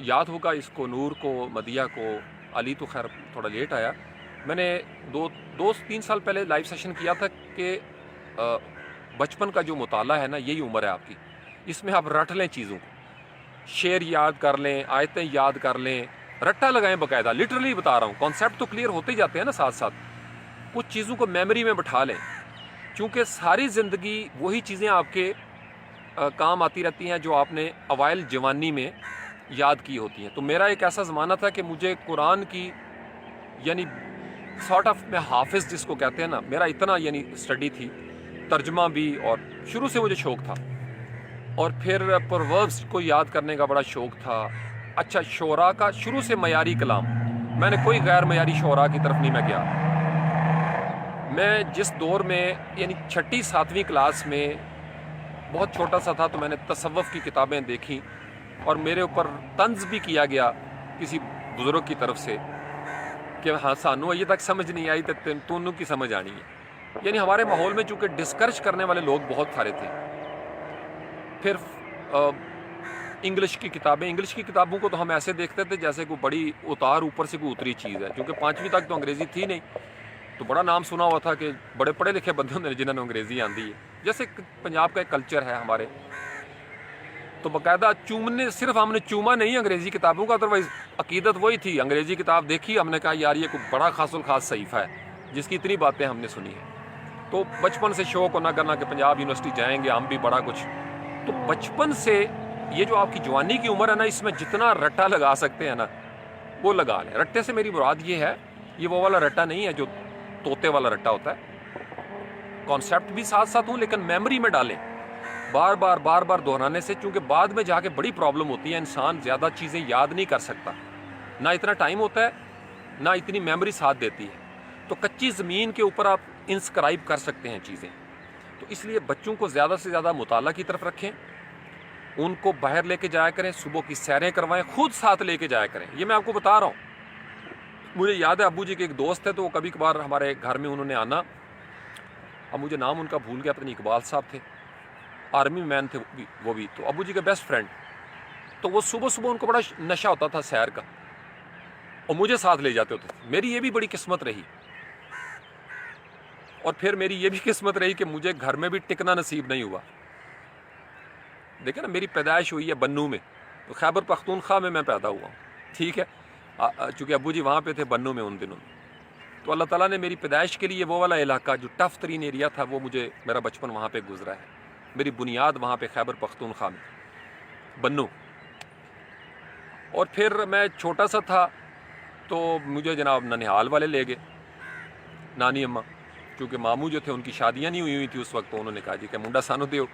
[SPEAKER 1] یاد ہوگا اس کو، نور کو، مدیہ کو، علی تو خیر تھوڑا لیٹ آیا. میں نے دو تین سال پہلے لائیو سیشن کیا تھا کہ بچپن کا جو مطالعہ ہے نا، یہی عمر ہے آپ کی، اس میں آپ رٹ لیں چیزوں کو، شعر یاد کر لیں، آیتیں یاد کر لیں، رٹا لگائیں باقاعدہ. لٹرلی بتا رہا ہوں، کانسیپٹ تو کلیئر ہوتے جاتے ہیں نا ساتھ ساتھ، کچھ چیزوں کو میموری میں بٹھا لیں، چونکہ ساری زندگی وہی چیزیں آپ کے کام آتی رہتی ہیں جو آپ نے اوائل جوانی میں یاد کی ہوتی ہیں. تو میرا ایک ایسا زمانہ تھا کہ مجھے قرآن کی یعنی سارٹ آف میں حافظ جس کو کہتے ہیں نا، میرا اتنا یعنی اسٹڈی تھی، ترجمہ بھی، اور شروع سے مجھے شوق تھا. اور پھر پرووربس کو یاد کرنے کا بڑا شوق تھا. اچھا، شعراء کا شروع سے معیاری کلام، میں نے کوئی غیر معیاری شعراء کی طرف نہیں میں گیا. میں جس دور میں یعنی 6 7ویں کلاس میں بہت چھوٹا سا تھا تو میں نے تصوف کی کتابیں دیکھیں اور میرے اوپر طنز بھی کیا گیا کسی بزرگ کی طرف سے کہ ہاں سانو یہ تک سمجھ نہیں آئی تو تونوں کی سمجھ آنی ہے. یعنی ہمارے ماحول میں چونکہ ڈسکرج کرنے والے لوگ بہت سارے تھے. پھر انگلش کی کتابوں کو تو ہم ایسے دیکھتے تھے جیسے کوئی بڑی اتار اوپر سے کوئی اتری چیز ہے، کیونکہ 5ویں تک تو انگریزی تھی نہیں. تو بڑا نام سنا ہوا تھا کہ بڑے پڑھے لکھے بندے ہوتے ہیں جنہوں نے انگریزی آندی ہے، جیسے پنجاب کا ایک کلچر ہے ہمارے. تو باقاعدہ چومنے، صرف ہم نے چوما نہیں انگریزی کتابوں کا، ادروائز عقیدت وہی تھی. انگریزی کتاب دیکھی، ہم نے کہا یار یہ کوئی بڑا خاص الخاص صحیفہ ہے جس کی اتنی باتیں ہم نے سنی ہیں. تو بچپن سے شوق ہونا کرنا کہ پنجاب یونیورسٹی جائیں گے ہم بھی بڑا کچھ. تو بچپن سے یہ جو آپ کی جوانی کی عمر ہے نا، اس میں جتنا رٹا لگا سکتے ہیں نا وہ لگا لیں. رٹے سے میری مراد یہ ہے، یہ وہ والا رٹا نہیں ہے جو طوطے والا رٹا ہوتا ہے. کانسیپٹ بھی ساتھ ساتھ ہوں لیکن میموری میں ڈالیں، بار بار دہرانے سے، چونکہ بعد میں جا کے بڑی پرابلم ہوتی ہے. انسان زیادہ چیزیں یاد نہیں کر سکتا، نہ اتنا ٹائم ہوتا ہے نہ اتنی میموری ساتھ دیتی ہے. تو کچی زمین کے اوپر آپ انسکرائب کر سکتے ہیں چیزیں. تو اس لیے بچوں کو زیادہ سے زیادہ مطالعہ کی طرف رکھیں، ان کو باہر لے کے جایا کریں، صبح کی سیریں کروائیں، خود ساتھ لے کے جایا کریں. یہ میں آپ کو بتا رہا ہوں. مجھے یاد ہے ابو جی کے ایک دوست ہے تو وہ کبھی کبھار ہمارے گھر میں انہوں نے آنا، اب مجھے نام ان کا بھول گیا، پتہ نہیں اقبال صاحب تھے، آرمی مین تھے وہ بھی، تو ابو جی کے بیسٹ فرینڈ. تو وہ صبح ان کو بڑا نشہ ہوتا تھا سیر کا اور مجھے ساتھ لے جاتے ہوتے تھے. میری یہ بھی بڑی قسمت رہی، اور پھر میری یہ بھی قسمت رہی کہ مجھے گھر میں بھی ٹکنا نصیب نہیں ہوا. دیکھیں نا، میری پیدائش ہوئی ہے بنو میں، تو خیبر پختونخوا میں پیدا ہوا ہوں، ٹھیک ہے، چونکہ ابو جی وہاں پہ تھے بنو میں ان دنوں. تو اللہ تعالیٰ نے میری پیدائش کے لیے وہ والا علاقہ جو ٹف ترین ایریا تھا، وہ میرا بچپن وہاں پہ گزرا ہے. میری بنیاد وہاں پہ خیبر پختونخوا میں بنو. اور پھر میں چھوٹا سا تھا تو مجھے جناب ننہال والے لے گئے، نانی اماں، کیونکہ ماموں جو تھے ان کی شادیاں نہیں ہوئی تھی اس وقت. تو انہوں نے کہا جی کہ منڈا سانو دیو.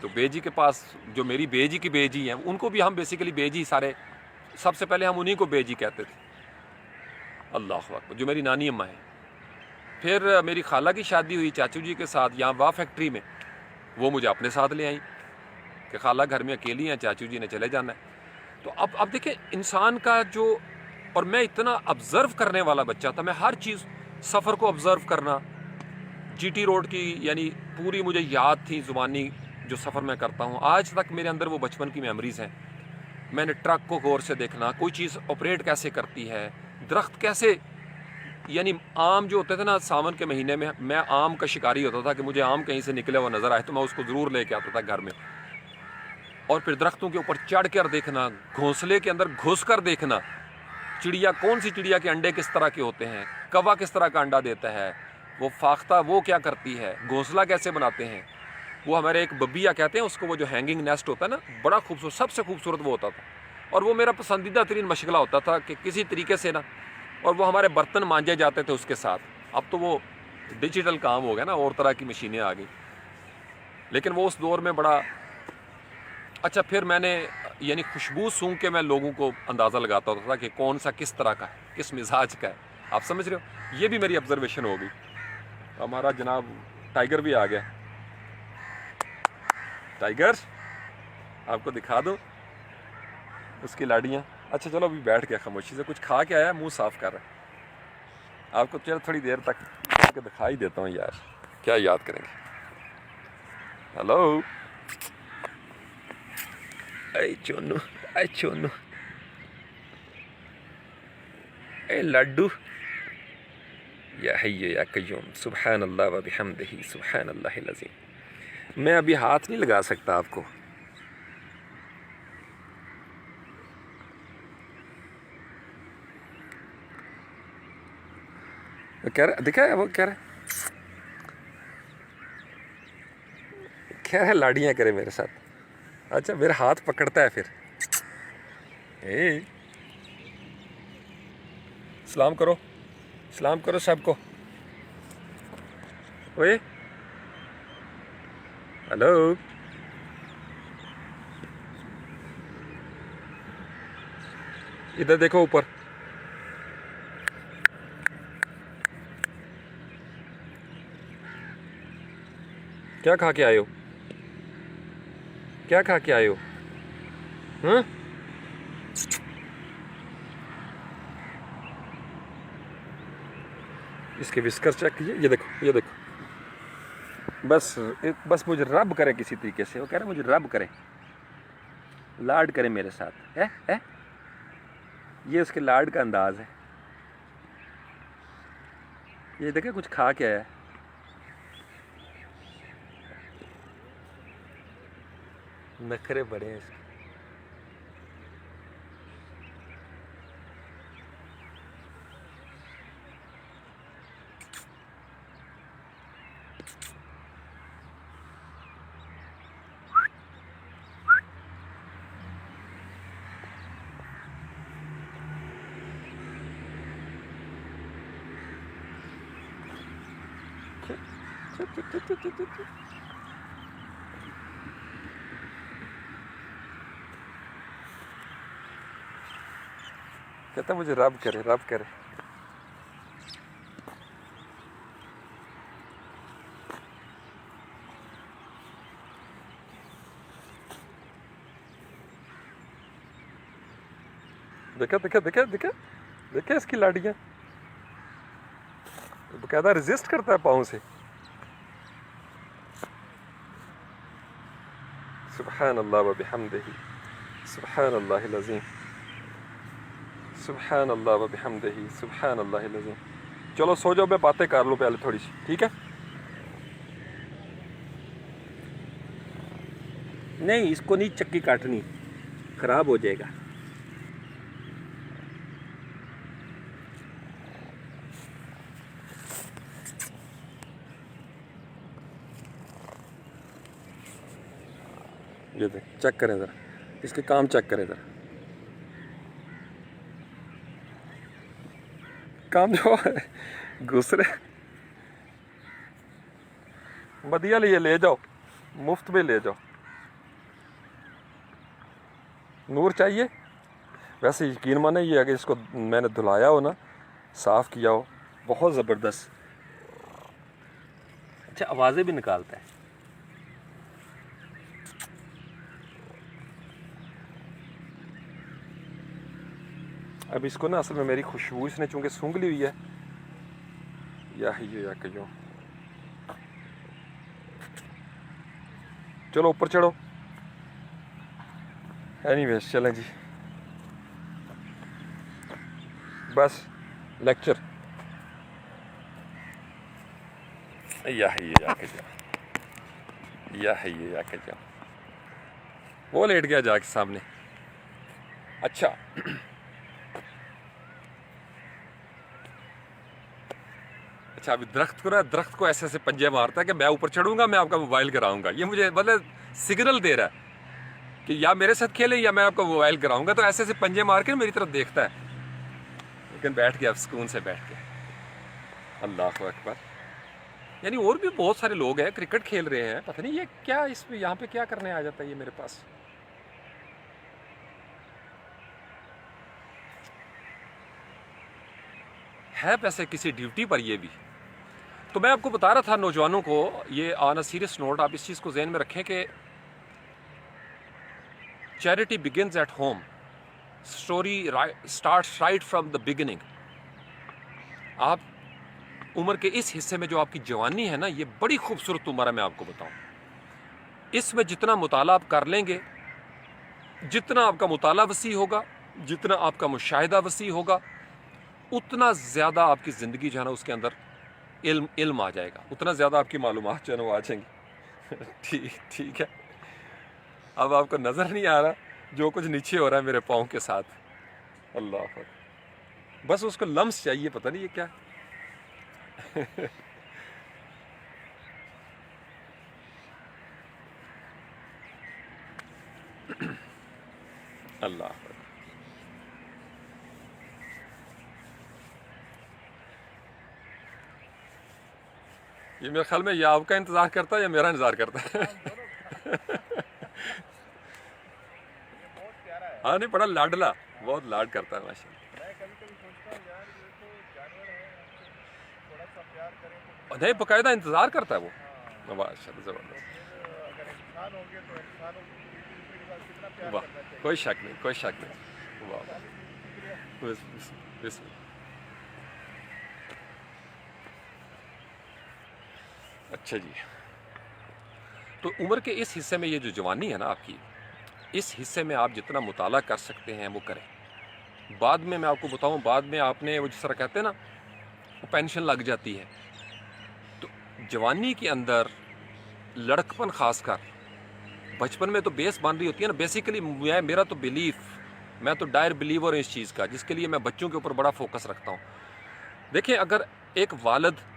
[SPEAKER 1] تو بے جی کے پاس، جو میری بے جی کی بے جی ہیں، ان کو بھی ہم بیسیکلی بے جی سارے، سب سے پہلے ہم انہیں کو بے جی کہتے تھے. اللہ اکبر، جو میری نانی اماں ہیں. پھر میری خالہ کی شادی ہوئی چاچو جی کے ساتھ یہاں واہ فیکٹری میں، وہ مجھے اپنے ساتھ لے آئیں کہ خالہ گھر میں اکیلی ہیں، چاچو جی نے چلے جانا ہے. تو اب دیکھیں انسان کا جو، اور میں اتنا آبزرو کرنے والا بچہ تھا، میں ہر چیز، سفر کو آبزرو کرنا، جی ٹی روڈ کی یعنی پوری مجھے یاد تھی زبانی جو سفر میں کرتا ہوں. آج تک میرے اندر وہ بچپن کی میموریز ہیں. میں نے ٹرک کو غور سے دیکھنا، کوئی چیز آپریٹ کیسے کرتی ہے، درخت کیسے یعنی آم جو ہوتے تھے نا ساون کے مہینے میں آم کا شکاری ہوتا تھا کہ مجھے آم کہیں سے نکلے ہوا نظر آئے تو میں اس کو ضرور لے کے آتا تھا گھر میں، اور پھر درختوں کے اوپر چڑھ کر دیکھنا، گھونسلے کے اندر گھس کر دیکھنا چڑیا، کون سی چڑیا کے انڈے کس طرح کے ہوتے ہیں، کوا کس طرح کا انڈا دیتا ہے، وہ فاختہ وہ کیا کرتی ہے، گھونسلہ کیسے بناتے ہیں، وہ ہمارے ایک ببیا کہتے ہیں اس کو، وہ جو ہینگنگ نیسٹ ہوتا ہے نا بڑا خوبصورت، سب سے خوبصورت وہ ہوتا تھا، اور وہ میرا پسندیدہ ترین مشغلہ ہوتا تھا کہ کسی طریقے سے نا، اور وہ ہمارے برتن مانجے جاتے تھے اس کے ساتھ۔ اب تو وہ ڈیجیٹل کام ہو گیا نا، اور طرح کی مشینیں آ گئی، لیکن وہ اس دور میں بڑا اچھا۔ پھر میں نے یعنی خوشبو سونگھ کے میں لوگوں کو اندازہ لگاتا ہوتا تھا کہ کون سا کس طرح کا ہے، کس مزاج کا ہے، آپ سمجھ رہے ہو، یہ بھی میری آبزرویشن ہو گئی۔ ہمارا جناب ٹائیگر بھی آ گیا، ٹائیگر آپ کو دکھا دوں اس کی لاڑیاں۔ اچھا چلو ابھی بیٹھ گیا خاموشی سے، کچھ کھا کے آیا، منہ صاف کر رہا ہے، آپ کو چل تھوڑی دیر تک دکھائی دیتا ہوں یار، کیا یاد کریں گے۔ ہلو اے چونو، اے چونو، اے لڈو، یا حی یا قیوم، سبحان اللہ و بحمدہ، سبحان اللہ العظیم۔ میں ابھی ہاتھ نہیں لگا سکتا آپ کو، کہہ رہا دکھا ہے وہ، کہہ رہا لاڑیاں کرے میرے ساتھ۔ اچھا میرا ہاتھ پکڑتا ہے پھر، سلام کرو، سلام کرو سب کو، اوئے ہلو، ادھر دیکھو اوپر، کیا کھا کے آئے ہو، کیا کھا کے آئے ہو، ہاں؟ اس کے وسکر چیک کیجیے، یہ دیکھو، یہ دیکھو، بس مجھے رب کرے کسی طریقے سے، وہ کہہ رہے مجھے رب کرے، لاڈ کرے میرے ساتھ، یہ اس کے لاڈ کا انداز ہے۔ یہ دیکھیں کچھ کھا کے آیا، نخرے بڑے ہیں اس کے۔ کہتا مجھے رب کرے، رب کرے۔ دیکھا دیکھا دیکھا دیکھا دیکھا اس کی لاڑیاں، باقاعدہ ریزسٹ کرتا ہے پاؤں سے۔ سبحان اللہ و بحمدہ، سبحان اللہ العظیم، سبحان اللہ و بحمدہ، سبحان اللہ العظیم۔ چلو سو جاؤ، میں باتیں کر لوں پہلے تھوڑی سی، ٹھیک ہے؟ نہیں اس کو نہیں چکی کاٹنی، خراب ہو جائے گا۔ یہ دیکھ، چیک کریں ذرا اس کے کام، چیک کریں ذرا کام جو ہے، گھسرے بدیا لیے لے جاؤ، مفت میں لے جاؤ۔ نور چاہیے، ویسے یقین مانے یہ ہے کہ اس کو میں نے دھلایا ہو نا، صاف کیا ہو، بہت زبردست، اچھا آوازیں بھی نکالتا ہے۔ اب اس کو نا اصل میں میری خوشبو اس نے چونکہ سونگھ لی ہوئی ہے، یا حی یا قیوم۔ چلو اوپر چڑھو، اینی ویز چلیں جی، بس لیکچر یا ہے جا کے جاؤ، یا ہے جا کے جاؤ، وہ لیٹ گیا جا کے سامنے. اچھا اچھا، ابھی درخت کو ایسے ایسے پنجے مارتا ہے کہ میں اوپر چڑھوں گا، میں آپ کا موبائل گراؤں گا. یہ مجھے مطلب سگنل دے رہا ہے کہ یا میرے ساتھ کھیلیں یا میں آپ کا موبائل گراؤں گا. تو ایسے ایسے پنجے مار کے میری طرف دیکھتا ہے، لیکن بیٹھ گیا سکون سے بیٹھ کے. اللہ اکبر. یعنی اور بھی بہت سارے لوگ ہیں کرکٹ کھیل رہے ہیں، پتہ نہیں یہ کیا اس پہ یہاں پہ کیا کرنے آ جاتا ہے یہ میرے پاس. ہے ویسے کسی ڈیوٹی پر یہ بھی. تو میں آپ کو بتا رہا تھا نوجوانوں کو، یہ آن اے سیریس نوٹ آپ اس چیز کو ذہن میں رکھیں کہ charity begins at home, story starts right from the beginning. آپ عمر کے اس حصے میں جو آپ کی جوانی ہے نا، یہ بڑی خوبصورت عمر ہے. میں آپ کو بتاؤں، اس میں جتنا مطالعہ آپ کر لیں گے، جتنا آپ کا مطالعہ وسیع ہوگا، جتنا آپ کا مشاہدہ وسیع ہوگا، اتنا زیادہ آپ کی زندگی جو ہے نا اس کے اندر علم آ جائے گا، اتنا زیادہ آپ کی معلومات جو ہے نا وہ آ جائیں گی. ٹھیک ہے. اب آپ کو نظر نہیں آ رہا جو کچھ نیچے ہو رہا ہے میرے پاؤں کے ساتھ. اللہ اکبر. بس اس کو لمس چاہیے، پتہ نہیں یہ کیا. اللہ اکبر. یہ میرے خیال میں یا آپ کا انتظار کرتا ہے یا میرا انتظار کرتا ہے. ہاں نہیں، بڑا لاڈلا، بہت لاڈ کرتا ہے ماشاء اللہ. نہیں، باقاعدہ انتظار کرتا ہے وہ. ماشاء اللہ، زبردست. واہ، کوئی شک نہیں، کوئی شک نہیں. واہ، بسم. اچھا جی. تو عمر کے اس حصے میں یہ جو جوانی ہے نا آپ کی، اس حصے میں آپ جتنا مطالعہ کر سکتے ہیں وہ کریں. بعد میں آپ کو بتاؤں، بعد میں آپ نے وہ جس طرح کہتے ہیں نا وہ پینشن لگ جاتی ہے. تو جوانی کے اندر لڑکپن، خاص کر بچپن میں تو بیس بن رہی ہوتی ہے نا. بیسیکلی میرا تو بلیف، میں تو ڈائر بلیور ہوں اس چیز کا، جس کے لیے میں بچوں کے اوپر بڑا فوکس رکھتا ہوں. دیکھیں، اگر ایک والد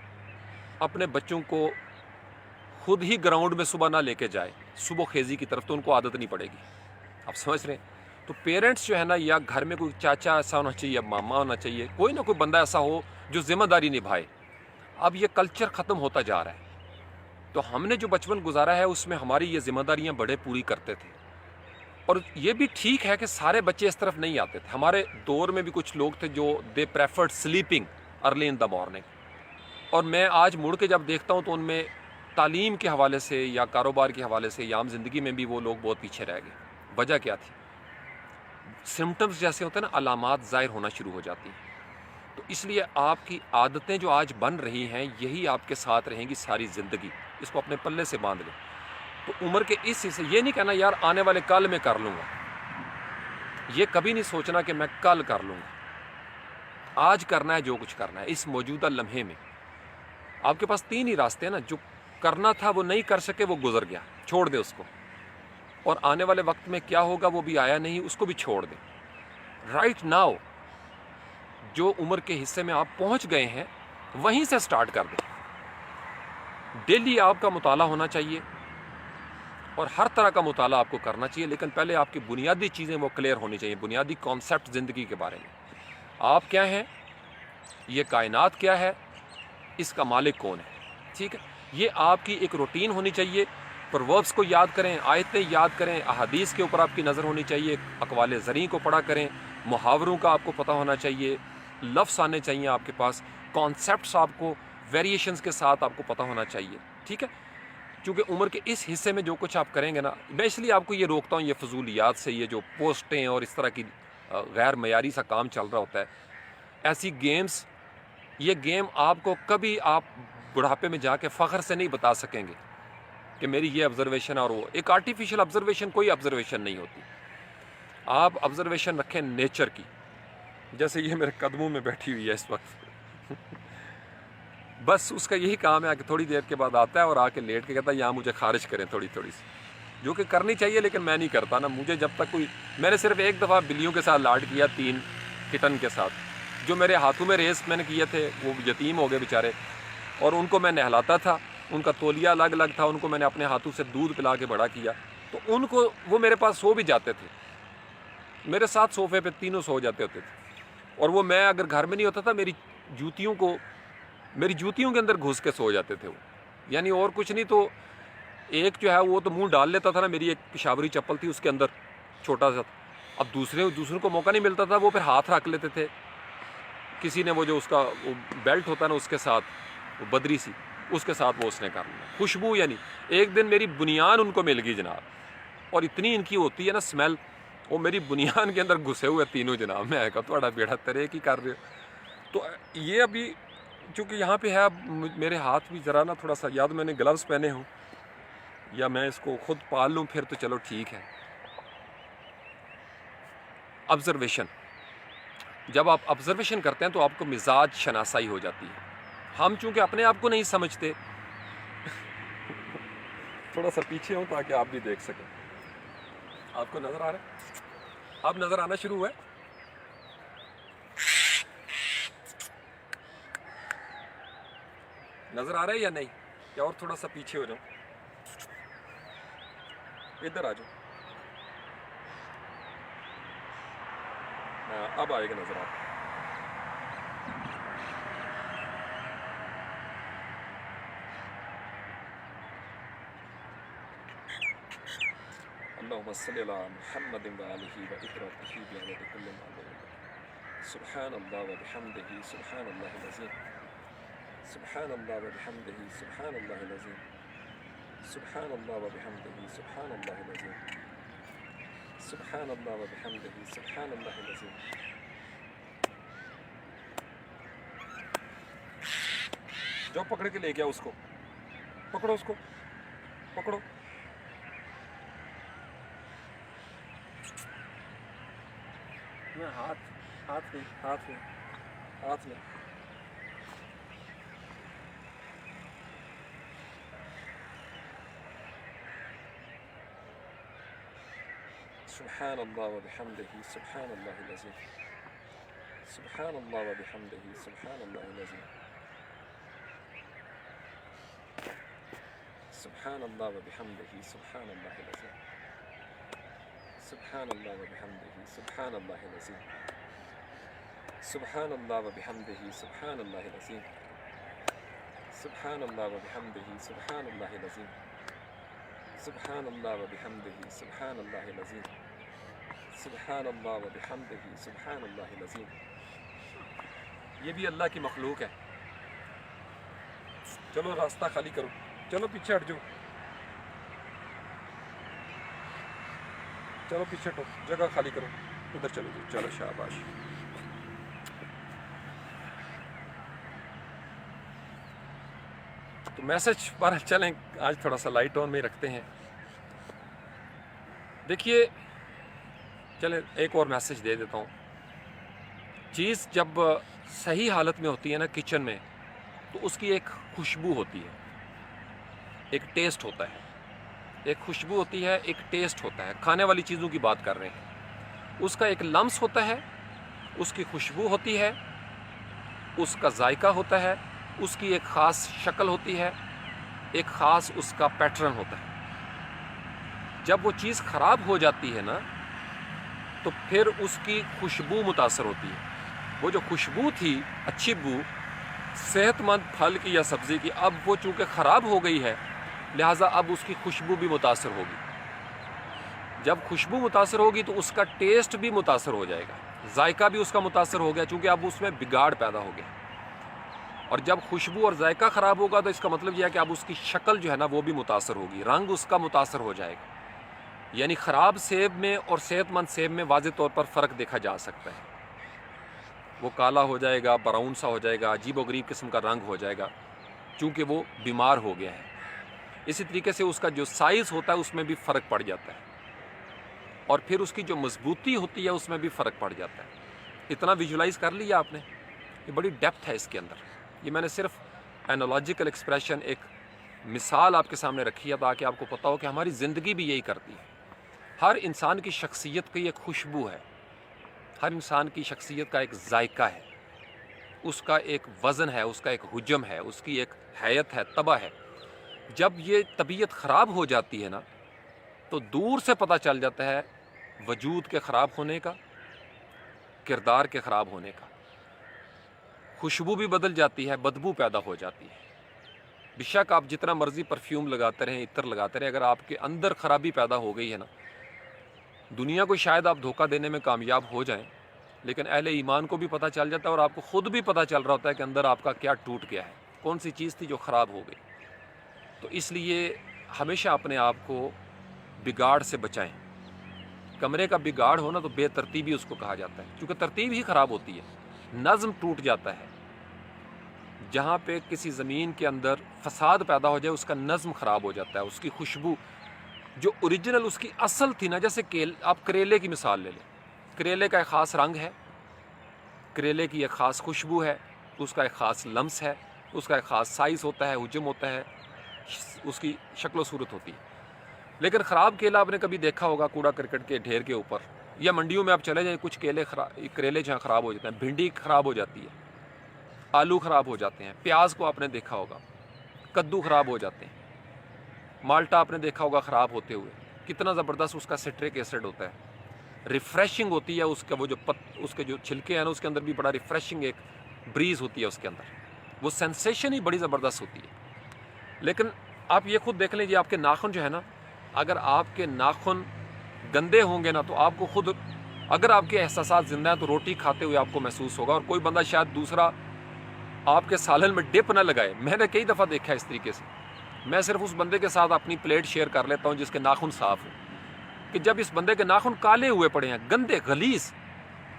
[SPEAKER 1] اپنے بچوں کو خود ہی گراؤنڈ میں صبح نہ لے کے جائے صبح خیزی کی طرف، تو ان کو عادت نہیں پڑے گی. آپ سمجھ رہے ہیں؟ تو پیرنٹس جو ہے نا، یا گھر میں کوئی چاچا ایسا ہونا چاہیے، یا ماما ہونا چاہیے، کوئی نہ کوئی بندہ ایسا ہو جو ذمہ داری نبھائے. اب یہ کلچر ختم ہوتا جا رہا ہے. تو ہم نے جو بچپن گزارا ہے اس میں ہماری یہ ذمہ داریاں بڑے پوری کرتے تھے. اور یہ بھی ٹھیک ہے کہ سارے بچے اس طرف نہیں آتے تھے. ہمارے دور میں بھی کچھ لوگ تھے جو they preferred sleeping early in the morning. اور میں آج مڑ کے جب دیکھتا ہوں تو ان میں تعلیم کے حوالے سے یا کاروبار کے حوالے سے یا عام زندگی میں بھی وہ لوگ بہت پیچھے رہ گئے. وجہ کیا تھی؟ سمٹمز جیسے ہوتے ہیں نا، علامات ظاہر ہونا شروع ہو جاتی ہیں. تو اس لیے آپ کی عادتیں جو آج بن رہی ہیں یہی آپ کے ساتھ رہیں گی ساری زندگی. اس کو اپنے پلے سے باندھ لیں. تو عمر کے اس حصے، یہ نہیں کہنا یار آنے والے کل میں کر لوں گا، یہ کبھی نہیں سوچنا کہ میں کل کر لوں گا. آج کرنا ہے جو کچھ کرنا ہے اس موجودہ لمحے میں. آپ کے پاس 3 ہی راستے ہیں نا. جو کرنا تھا وہ نہیں کر سکے، وہ گزر گیا، چھوڑ دے اس کو. اور آنے والے وقت میں کیا ہوگا وہ بھی آیا نہیں، اس کو بھی چھوڑ دیں. رائٹ ناؤ جو عمر کے حصے میں آپ پہنچ گئے ہیں وہیں سے سٹارٹ کر دیں. ڈیلی آپ کا مطالعہ ہونا چاہیے اور ہر طرح کا مطالعہ آپ کو کرنا چاہیے، لیکن پہلے آپ کی بنیادی چیزیں وہ کلیئر ہونی چاہیے. بنیادی کانسیپٹ زندگی کے بارے میں، آپ کیا ہیں، یہ کائنات کیا ہے، اس کا مالک کون ہے. ٹھیک ہے، یہ آپ کی ایک روٹین ہونی چاہیے. پرووربس کو یاد کریں، آیتیں یاد کریں، احادیث کے اوپر آپ کی نظر ہونی چاہیے، اقوال زریں کو پڑھا کریں، محاوروں کا آپ کو پتہ ہونا چاہیے، لفظ آنے چاہیے آپ کے پاس، کانسیپٹس آپ کو ویریشنز کے ساتھ آپ کو پتہ ہونا چاہیے. ٹھیک ہے، کیونکہ عمر کے اس حصے میں جو کچھ آپ کریں گے نا، میں اس لیے آپ کو یہ روکتا ہوں یہ فضولیات سے، یہ جو پوسٹیں اور اس طرح کی غیر معیاری سا کام چل رہا ہوتا ہے، ایسی گیمز. یہ گیم آپ کو کبھی آپ بڑھاپے میں جا کے فخر سے نہیں بتا سکیں گے کہ میری یہ آبزرویشن اور وہ. ایک آرٹیفیشل آبزرویشن کوئی آبزرویشن نہیں ہوتی. آپ آبزرویشن رکھیں نیچر کی، جیسے یہ میرے قدموں میں بیٹھی ہوئی ہے اس وقت. بس اس کا یہی کام ہے کہ تھوڑی دیر کے بعد آتا ہے اور آ کے لیٹ کے کہتا ہے یہاں مجھے خارج کریں تھوڑی تھوڑی سی، جو کہ کرنی چاہیے لیکن میں نہیں کرتا نا. مجھے جب تک کوئی، میں نے صرف ایک دفعہ بلیوں کے ساتھ لاڈ کیا 3 کٹن کے ساتھ، جو میرے ہاتھوں میں ریس میں نے کیے تھے وہ یتیم ہو گئے بیچارے، اور ان کو میں نہلاتا تھا، ان کا تولیہ الگ الگ تھا، ان کو میں نے اپنے ہاتھوں سے دودھ پلا کے بڑا کیا. تو ان کو وہ میرے پاس سو بھی جاتے تھے، میرے ساتھ صوفے پہ تینوں سو جاتے ہوتے تھے. اور وہ میں اگر گھر میں نہیں ہوتا تھا میری جوتیوں کے اندر گھس کے سو جاتے تھے وہ. یعنی اور کچھ نہیں تو ایک جو ہے وہ تو منہ ڈال لیتا تھا نا، میری ایک پشاوری چپل تھی اس کے اندر چھوٹا سا. اب دوسروں کو موقع نہیں ملتا تھا، وہ پھر ہاتھ رکھ لیتے تھے. کسی نے وہ جو اس کا وہ بیلٹ ہوتا ہے نا اس کے ساتھ، وہ بدری سی اس کے ساتھ وہ اس نے کر لیا. خوشبو یعنی ایک دن میری بنیان ان کو مل گئی جناب، اور اتنی ان کی ہوتی ہے نا اسمیل، وہ میری بنیان کے اندر گھسے ہوئے تینوں جناب. میں کہا تھوڑا بیڑا ترے کی کر رہے ہو. تو یہ ابھی چونکہ یہاں پہ ہے، اب میرے ہاتھ بھی ذرا نا تھوڑا سا، یا تو میں نے گلوز پہنے ہوں یا میں اس کو خود پال لوں پھر تو چلو ٹھیک ہے. آبزرویشن، جب آپ آبزرویشن کرتے ہیں تو آپ کو مزاج شناسائی ہو جاتی ہے. ہم چونکہ اپنے آپ کو نہیں سمجھتے، تھوڑا سا پیچھے ہوں تاکہ آپ بھی دیکھ سکیں. آپ کو نظر آ رہا ہے؟ اب نظر آنا شروع ہوا ہے؟ نظر آ رہا ہے یا نہیں؟ یا اور تھوڑا سا پیچھے ہو جاؤں؟ ادھر آ جاؤ. اب آئے گا نظر آپ. اللهم صل على محمد وآله وإكرامه بعدد كل معلوم. سبحان الله وبحمده سبحان الله العظيم. سبحان الله وبحمده سبحان الله العظيم. سبحان الله وبحمده سبحان الله العظيم. سبحان الله وبحمده سبحان الله العظيم. جو پکڑ کے لے گیا اس کو پکڑو، اس کو پکڑو. ہاتھ میں سبحان الله وبحمده سبحان الله العظيم. سبحان الله وبحمده سبحان الله العظيم. سبحان الله وبحمده سبحان الله العظيم. سبحان الله وبحمده سبحان الله العظيم. سبحان الله وبحمده سبحان الله العظيم. سبحان الله وبحمده سبحان الله العظيم. سبحان الله وبحمده سبحان الله العظيم. سبحان الله وبحمده سبحان الله العظيم. یہ بھی اللہ کی مخلوق ہے. چلو راستہ خالی کرو، چلو پیچھے ہٹ جاؤ، چلو پیچھے ہٹو، جگہ خالی کرو، ادھر چلو جاؤ. چلو شاباش. تو میسج پر چلیں، آج تھوڑا سا لائٹ آن میں رکھتے ہیں. دیکھیے چلیں ایک اور میسج دے دیتا ہوں. چیز جب صحیح حالت میں ہوتی ہے نا کچن میں، تو اس کی ایک خوشبو ہوتی ہے، ایک ٹیسٹ ہوتا ہے. ایک خوشبو ہوتی ہے، ایک ٹیسٹ ہوتا ہے. کھانے والی چیزوں کی بات کر رہے ہیں. اس کا ایک لمس ہوتا ہے، اس کی خوشبو ہوتی ہے، اس کا ذائقہ ہوتا ہے، اس کی ایک خاص شکل ہوتی ہے، ایک خاص اس کا پیٹرن ہوتا ہے. جب وہ چیز خراب ہو جاتی ہے نا تو پھر اس کی خوشبو متاثر ہوتی ہے. وہ جو خوشبو تھی اچھی بو صحت مند پھل کی یا سبزی کی، اب وہ چونکہ خراب ہو گئی ہے لہٰذا اب اس کی خوشبو بھی متاثر ہوگی. جب خوشبو متاثر ہوگی تو اس کا ٹیسٹ بھی متاثر ہو جائے گا، ذائقہ بھی اس کا متاثر ہو گیا، چونکہ اب اس میں بگاڑ پیدا ہو گیا. اور جب خوشبو اور ذائقہ خراب ہوگا تو اس کا مطلب یہ ہے کہ اب اس کی شکل جو ہے نا وہ بھی متاثر ہوگی، رنگ اس کا متاثر ہو جائے گا. یعنی خراب سیب میں اور صحت مند سیب میں واضح طور پر فرق دیکھا جا سکتا ہے. وہ کالا ہو جائے گا، براؤن سا ہو جائے گا، عجیب و غریب قسم کا رنگ ہو جائے گا، چونکہ وہ بیمار ہو گیا ہے. اسی طریقے سے اس کا جو سائز ہوتا ہے اس میں بھی فرق پڑ جاتا ہے، اور پھر اس کی جو مضبوطی ہوتی ہے اس میں بھی فرق پڑ جاتا ہے. اتنا ویژولائز کر لیا آپ نے؟ یہ بڑی ڈیپتھ ہے اس کے اندر. یہ میں نے صرف اینالوجیکل ایکسپریشن، ایک مثال آپ کے سامنے رکھی ہے تاکہ آپ کو پتہ ہو کہ ہماری زندگی بھی یہی کرتی ہے۔ ہر انسان کی شخصیت کی ایک خوشبو ہے، ہر انسان کی شخصیت کا ایک ذائقہ ہے، اس کا ایک وزن ہے، اس کا ایک حجم ہے، اس کی ایک حیت ہے، طبع ہے۔ جب یہ طبیعت خراب ہو جاتی ہے نا تو دور سے پتہ چل جاتا ہے وجود کے خراب ہونے کا، کردار کے خراب ہونے کا۔ خوشبو بھی بدل جاتی ہے، بدبو پیدا ہو جاتی ہے۔ بے شک آپ جتنا مرضی پرفیوم لگاتے رہیں، عطر لگاتے رہیں، اگر آپ کے اندر خرابی پیدا ہو گئی ہے نا، دنیا کو شاید آپ دھوکہ دینے میں کامیاب ہو جائیں، لیکن اہل ایمان کو بھی پتہ چل جاتا ہے اور آپ کو خود بھی پتہ چل رہا ہوتا ہے کہ اندر آپ کا کیا ٹوٹ گیا ہے، کون سی چیز تھی جو خراب ہو گئی۔ تو اس لیے ہمیشہ اپنے آپ کو بگاڑ سے بچائیں۔ کمرے کا بگاڑ ہونا تو بے ترتیبی اس کو کہا جاتا ہے، کیونکہ ترتیب ہی خراب ہوتی ہے، نظم ٹوٹ جاتا ہے۔ جہاں پہ کسی زمین کے اندر فساد پیدا ہو جائے اس کا نظم خراب ہو جاتا ہے، اس کی خوشبو جو اوریجنل اس کی اصل تھی نا، جیسے آپ کریلے کی مثال لے لیں، کریلے کا ایک خاص رنگ ہے، کریلے کی ایک خاص خوشبو ہے، اس کا ایک خاص لمس ہے، اس کا ایک خاص سائز ہوتا ہے، حجم ہوتا ہے، اس کی شکل و صورت ہوتی ہے۔ لیکن خراب کیلا آپ نے کبھی دیکھا ہوگا کوڑا کرکٹ کے ڈھیر کے اوپر، یا منڈیوں میں آپ چلے جائیں، کچھ کریلے جہاں خراب ہو جاتے ہیں، بھنڈی خراب ہو جاتی ہے، آلو خراب ہو جاتے ہیں، پیاز کو آپ نے دیکھا ہوگا، کدو خراب ہو جاتے ہیں، مالٹا آپ نے دیکھا ہوگا خراب ہوتے ہوئے، کتنا زبردست اس کا سٹرک ایسڈ ہوتا ہے، ریفریشنگ ہوتی ہے اس کا، وہ جو اس کے جو چھلکے ہیں نا اس کے اندر بھی بڑا ریفریشنگ ایک بریز ہوتی ہے اس کے اندر، وہ سینسیشن ہی بڑی زبردست ہوتی ہے۔ لیکن آپ یہ خود دیکھ لیں جی، آپ کے ناخن جو ہے نا، اگر آپ کے ناخن گندے ہوں گے نا تو آپ کو خود، اگر آپ کے احساسات زندہ ہیں تو روٹی کھاتے ہوئے آپ کو محسوس ہوگا، اور کوئی بندہ شاید دوسرا آپ کے سالن میں ڈپ نہ لگائے۔ میں نے کئی دفعہ دیکھا اس طریقے سے، میں صرف اس بندے کے ساتھ اپنی پلیٹ شیئر کر لیتا ہوں جس کے ناخن صاف ہوں، کہ جب اس بندے کے ناخن کالے ہوئے پڑے ہیں، گندے غلیظ،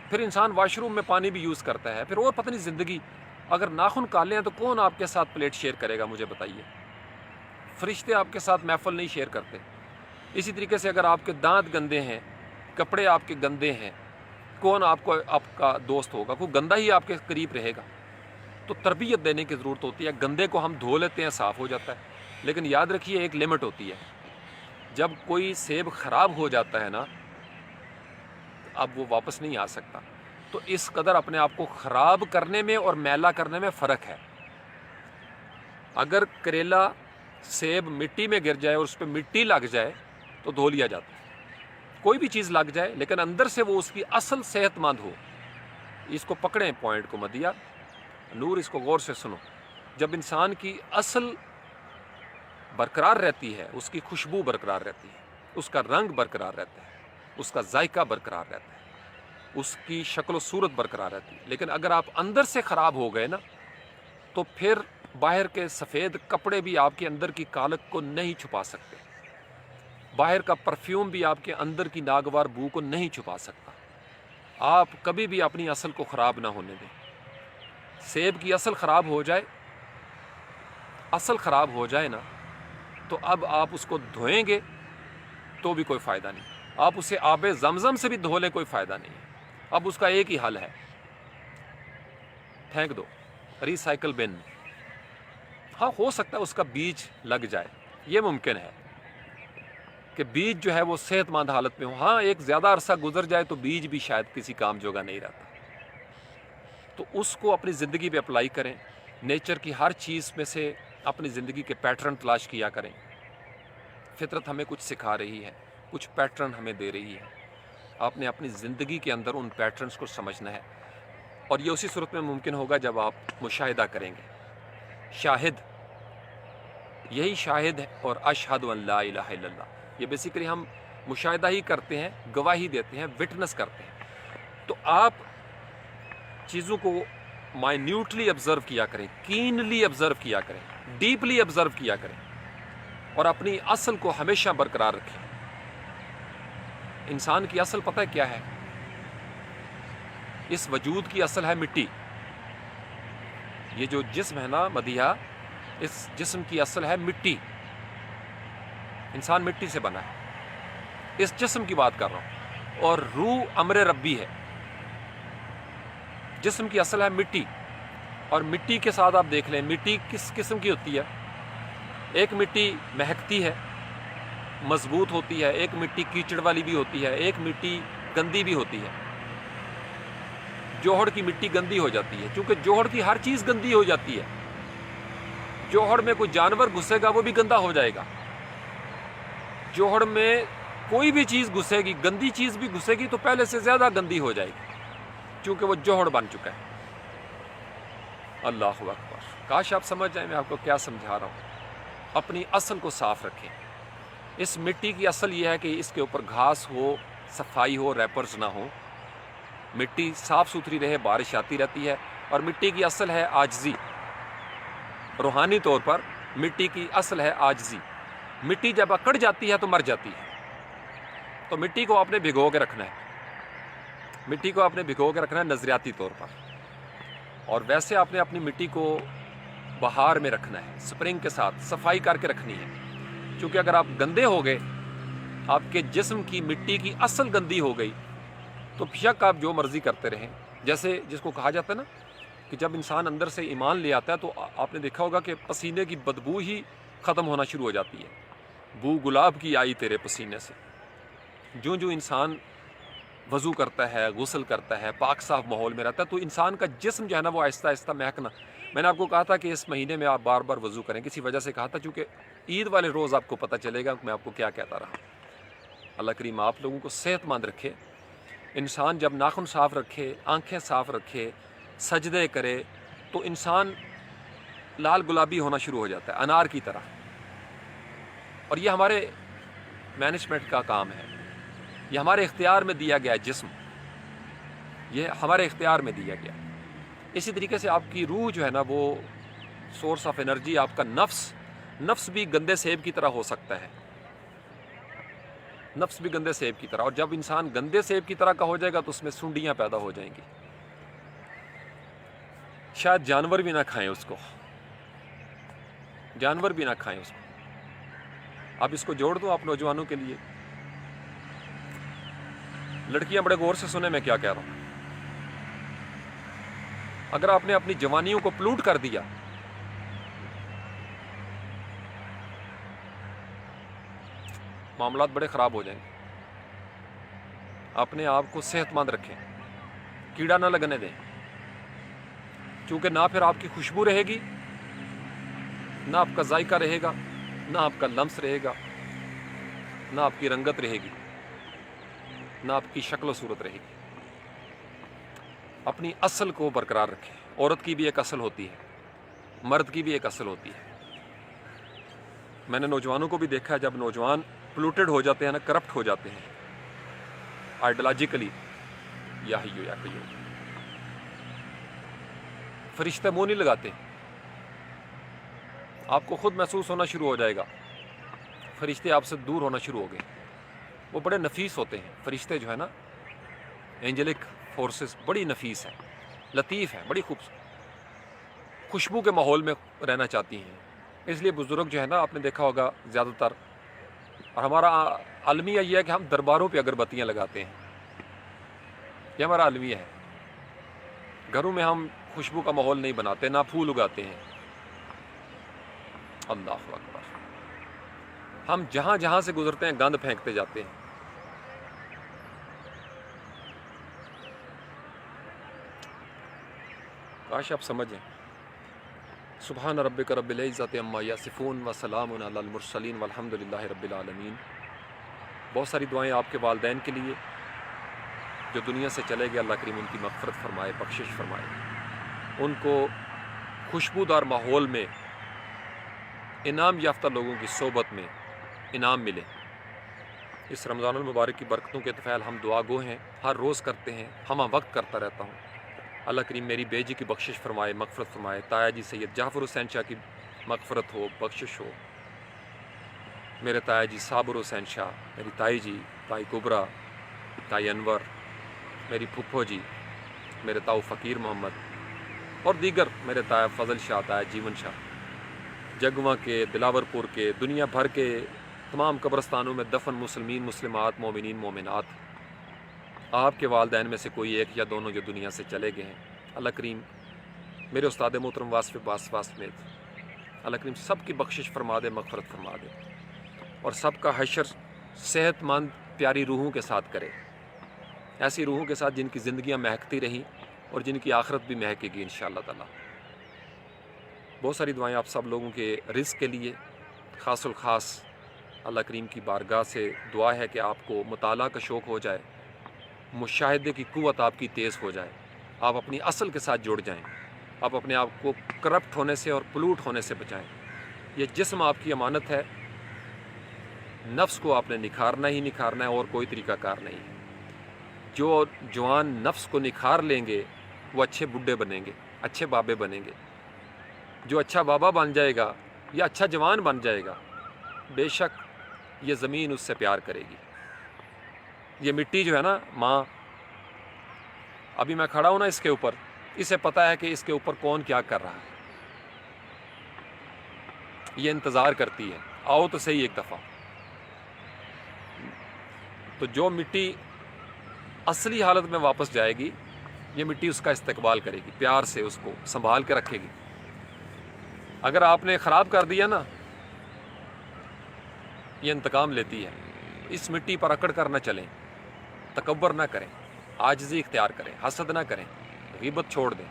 [SPEAKER 1] پھر انسان واش روم میں پانی بھی یوز کرتا ہے، پھر اور پتہ نہیں زندگی، اگر ناخن کالے ہیں تو کون آپ کے ساتھ پلیٹ شیئر کرے گا؟ مجھے بتائیے۔ فرشتے آپ کے ساتھ محفل نہیں شیئر کرتے۔ اسی طریقے سے اگر آپ کے دانت گندے ہیں، کپڑے آپ کے گندے ہیں، کون آپ کا دوست ہوگا؟ کوئی گندہ ہی آپ کے قریب رہے گا۔ تو تربیت دینے کی ضرورت ہوتی ہے۔ گندے کو ہم دھو لیتے ہیں، صاف ہو جاتا ہے، لیکن یاد رکھیے ایک لمٹ ہوتی ہے۔ جب کوئی سیب خراب ہو جاتا ہے نا، اب وہ واپس نہیں آ سکتا۔ تو اس قدر اپنے آپ کو خراب کرنے میں اور میلا کرنے میں فرق ہے۔ اگر کریلا سیب مٹی میں گر جائے اور اس پہ مٹی لگ جائے تو دھو لیا جاتا ہے، کوئی بھی چیز لگ جائے، لیکن اندر سے وہ اس کی اصل صحت مند ہو۔ اس کو پکڑیں، پوائنٹ کو مدیا نور، اس کو غور سے سنو۔ جب انسان کی اصل برقرار رہتی ہے، اس کی خوشبو برقرار رہتی ہے، اس کا رنگ برقرار رہتا ہے، اس کا ذائقہ برقرار رہتا ہے، اس کی شکل و صورت برقرار رہتی ہے۔ لیکن اگر آپ اندر سے خراب ہو گئے نا تو پھر باہر کے سفید کپڑے بھی آپ کے اندر کی کالک کو نہیں چھپا سکتے، باہر کا پرفیوم بھی آپ کے اندر کی ناگوار بو کو نہیں چھپا سکتا۔ آپ کبھی بھی اپنی اصل کو خراب نہ ہونے دیں۔ سیب کی اصل خراب ہو جائے، اصل خراب ہو جائے نا، تو اب آپ اس کو دھوئیں گے تو بھی کوئی فائدہ نہیں، آپ اسے آب زمزم سے بھی دھو لیں کوئی فائدہ نہیں ہے۔ اب اس کا ایک ہی حل ہے، پھینک دو، ریسائیکل بن میں۔ ہاں، ہو سکتا ہے اس کا بیج لگ جائے، یہ ممکن ہے کہ بیج جو ہے وہ صحت مند حالت میں ہو۔ ہاں، ایک زیادہ عرصہ گزر جائے تو بیج بھی شاید کسی کام جوگا نہیں رہتا، تو اس کو اپنی زندگی پہ اپلائی کریں۔ نیچر کی ہر چیز میں سے اپنی زندگی کے پیٹرن تلاش کیا کریں۔ فطرت ہمیں کچھ سکھا رہی ہے، کچھ پیٹرن ہمیں دے رہی ہے، آپ نے اپنی زندگی کے اندر ان پیٹرنز کو سمجھنا ہے، اور یہ اسی صورت میں ممکن ہوگا جب آپ مشاہدہ کریں گے۔ شاہد، یہی شاہد ہے، اور اشہد ان لا الہ الا اللہ، یہ بیسیکلی ہم مشاہدہ ہی کرتے ہیں، گواہی دیتے ہیں، وٹنس کرتے ہیں۔ تو آپ چیزوں کو مائنیوٹلی آبزرو کیا کریں، کینلی آبزرو کیا کریں، ڈیپلی آبزرو کیا کریں، اور اپنی اصل کو ہمیشہ برقرار رکھیں۔ انسان کی اصل پتہ ہے کیا ہے؟ اس وجود کی اصل ہے مٹی۔ یہ جو جسم ہے نا مدیحہ، اس جسم کی اصل ہے مٹی، انسان مٹی سے بنا ہے، اس جسم کی بات کر رہا ہوں، اور روح امر ربی ہے۔ جسم کی اصل ہے مٹی، اور مٹی کے ساتھ آپ دیکھ لیں مٹی کس قسم کی ہوتی ہے. ایک مٹی مہکتی ہے، مضبوط ہوتی ہے، ایک مٹی کیچڑ والی بھی ہوتی ہے، ایک مٹی گندی بھی ہوتی ہے. جوہڑ کی مٹی گندی ہو جاتی ہے، چونکہ جوہڑ کی ہر چیز گندی ہو جاتی ہے. جوہڑ میں کوئی جانور گھسے گا وہ بھی گندا ہو جائے گا. جوہڑ میں کوئی بھی چیز گھسے گی، گندی چیز بھی گھسے گی تو پہلے سے زیادہ گندی ہو جائے گی، چونکہ وہ جوہڑ بن چکا ہے. اللہ اکبر. کاش آپ سمجھ جائیں میں آپ کو کیا سمجھا رہا ہوں. اپنی اصل کو صاف رکھیں. اس مٹی کی اصل یہ ہے کہ اس کے اوپر گھاس ہو، صفائی ہو، ریپرز نہ ہو. مٹی صاف ستھری رہے، بارش آتی رہتی ہے. اور مٹی کی اصل ہے عاجزی. روحانی طور پر مٹی کی اصل ہے عاجزی. مٹی جب اکڑ جاتی ہے تو مر جاتی ہے. تو مٹی کو آپ نے بھگو کے رکھنا ہے. مٹی کو آپ نے بھگو کے رکھنا ہے نظریاتی طور پر. اور ویسے آپ نے اپنی مٹی کو بہار میں رکھنا ہے، سپرنگ کے ساتھ صفائی کر کے رکھنی ہے. کیونکہ اگر آپ گندے ہو گئے، آپ کے جسم کی مٹی کی اصل گندی ہو گئی تو بیشک آپ جو مرضی کرتے رہیں. جیسے جس کو کہا جاتا ہے نا کہ جب انسان اندر سے ایمان لے آتا ہے تو آپ نے دیکھا ہوگا کہ پسینے کی بدبو ہی ختم ہونا شروع ہو جاتی ہے. بو گلاب کی آئی تیرے پسینے سے. جو انسان وضو کرتا ہے، غسل کرتا ہے، پاک صاف ماحول میں رہتا ہے تو انسان کا جسم جو ہے نا وہ آہستہ آہستہ مہکنا. میں نے آپ کو کہا تھا کہ اس مہینے میں آپ بار بار وضو کریں. کسی وجہ سے کہا تھا چونکہ عید والے روز آپ کو پتہ چلے گا میں آپ کو کیا کہتا رہا. اللہ کریم آپ لوگوں کو صحت مند رکھے. انسان جب ناخن صاف رکھے، آنکھیں صاف رکھے، سجدے کرے تو انسان لال گلابی ہونا شروع ہو جاتا ہے، انار کی طرح. اور یہ ہمارے مینجمنٹ کا کام ہے. یہ ہمارے اختیار میں دیا گیا جسم، یہ ہمارے اختیار میں دیا گیا. اسی طریقے سے آپ کی روح جو ہے نا وہ سورس آف انرجی، آپ کا نفس بھی گندے سیب کی طرح ہو سکتا ہے. نفس بھی گندے سیب کی طرح. اور جب انسان گندے سیب کی طرح کا ہو جائے گا تو اس میں سنڈیاں پیدا ہو جائیں گی. شاید جانور بھی نہ کھائیں اس کو، جانور بھی نہ کھائیں اس کو. آپ اس کو جوڑ دو آپ نوجوانوں کے لیے. لڑکیاں بڑے غور سے سنیں میں کیا کہہ رہا ہوں. اگر آپ نے اپنی جوانیوں کو پلوٹ کر دیا معاملات بڑے خراب ہو جائیں گے. اپنے آپ کو صحت مند رکھیں، کیڑا نہ لگنے دیں. چونکہ نہ پھر آپ کی خوشبو رہے گی، نہ آپ کا ذائقہ رہے گا، نہ آپ کا لمس رہے گا، نہ آپ کی رنگت رہے گی، نہ آپ کی شکل و صورت رہے گی. اپنی اصل کو برقرار رکھیں. عورت کی بھی ایک اصل ہوتی ہے، مرد کی بھی ایک اصل ہوتی ہے. میں نے نوجوانوں کو بھی دیکھا ہے جب نوجوان پلوٹڈ ہو جاتے ہیں نا، کرپٹ ہو جاتے ہیں آئیڈیالوجیکلی، یا حیو یا قیوم، فرشتے منہ نہیں لگاتے. آپ کو خود محسوس ہونا شروع ہو جائے گا فرشتے آپ سے دور ہونا شروع ہو گئے. وہ بڑے نفیس ہوتے ہیں فرشتے جو ہے نا، اینجلک فورسز بڑی نفیس ہے، لطیف ہے، بڑی خوبصورت، خوشبو کے ماحول میں رہنا چاہتی ہیں. اس لیے بزرگ جو ہے نا آپ نے دیکھا ہوگا زیادہ تر، اور ہمارا المیہ یہ ہے کہ ہم درباروں پہ اگربتیاں لگاتے ہیں. یہ ہمارا المیہ ہے. گھروں میں ہم خوشبو کا ماحول نہیں بناتے، نہ پھول اگاتے ہیں. اللہ اکبر. ہم جہاں جہاں سے گزرتے ہیں گند پھینکتے جاتے ہیں. کاش آپ سمجھیں. سبحان ربک رب العزت عما یصفون وسلام علی المرسلین والحمد للہ رب العالمین. بہت ساری دعائیں آپ کے والدین کے لیے جو دنیا سے چلے گئے. اللہ کریم ان کی مغفرت فرمائے، بخشش فرمائے. ان کو خوشبودار ماحول میں انعام یافتہ لوگوں کی صحبت میں انعام ملے. اس رمضان المبارک کی برکتوں کے طفیل ہم دعا گو ہیں، ہر روز کرتے ہیں، ہمہ وقت کرتا رہتا ہوں. اللہ کریم میری بے جی کی بخشش فرمائے، مغفرت فرمائے. تایا جی سید جعفر حسین شاہ کی مغفرت ہو، بخشش ہو. میرے تایا جی صابر حسین شاہ، میری تائی جی تائی کبرا، تائی انور، میری پھپھو جی، میرے تاؤ فقیر محمد، اور دیگر میرے تایا فضل شاہ، تایا جیون شاہ، جگواں کے، دلاور پور کے، دنیا بھر کے تمام قبرستانوں میں دفن مسلمین، مسلمات، مومنین، مومنات. آپ کے والدین میں سے کوئی ایک یا دونوں جو دنیا سے چلے گئے ہیں، اللہ کریم میرے استاد محترم واسف عباس سمیت اللہ کریم سب کی بخشش فرما دے، مغفرت فرما دے، اور سب کا حشر صحت مند پیاری روحوں کے ساتھ کرے، ایسی روحوں کے ساتھ جن کی زندگیاں مہکتی رہیں اور جن کی آخرت بھی مہکے گی انشاءاللہ تعالی۔ بہت ساری دعائیں آپ سب لوگوں کے رزق کے لیے، خاص الخاص اللہ کریم کی بارگاہ سے دعا ہے کہ آپ کو مطالعہ کا شوق ہو جائے، مشاہدے کی قوت آپ کی تیز ہو جائے، آپ اپنی اصل کے ساتھ جڑ جائیں، آپ اپنے آپ کو کرپٹ ہونے سے اور پلوٹ ہونے سے بچائیں۔ یہ جسم آپ کی امانت ہے، نفس کو آپ نے نکھارنا ہی نکھارنا ہے، اور کوئی طریقہ کار نہیں ہے۔ جو جوان نفس کو نکھار لیں گے وہ اچھے بڈھے بنیں گے، اچھے بابے بنیں گے۔ جو اچھا بابا بن جائے گا یا اچھا جوان بن جائے گا، بے شک یہ زمین اس سے پیار کرے گی۔ یہ مٹی جو ہے نا ماں، ابھی میں کھڑا ہوں نا اس کے اوپر، اسے پتہ ہے کہ اس کے اوپر کون کیا کر رہا ہے، یہ انتظار کرتی ہے آؤ تو صحیح ایک دفعہ۔ تو جو مٹی اصلی حالت میں واپس جائے گی، یہ مٹی اس کا استقبال کرے گی، پیار سے اس کو سنبھال کے رکھے گی۔ اگر آپ نے خراب کر دیا نا، یہ انتقام لیتی ہے۔ اس مٹی پر اکڑ کر نہ چلیں، تکبر نہ کریں، عاجزی اختیار کریں، حسد نہ کریں، غیبت چھوڑ دیں،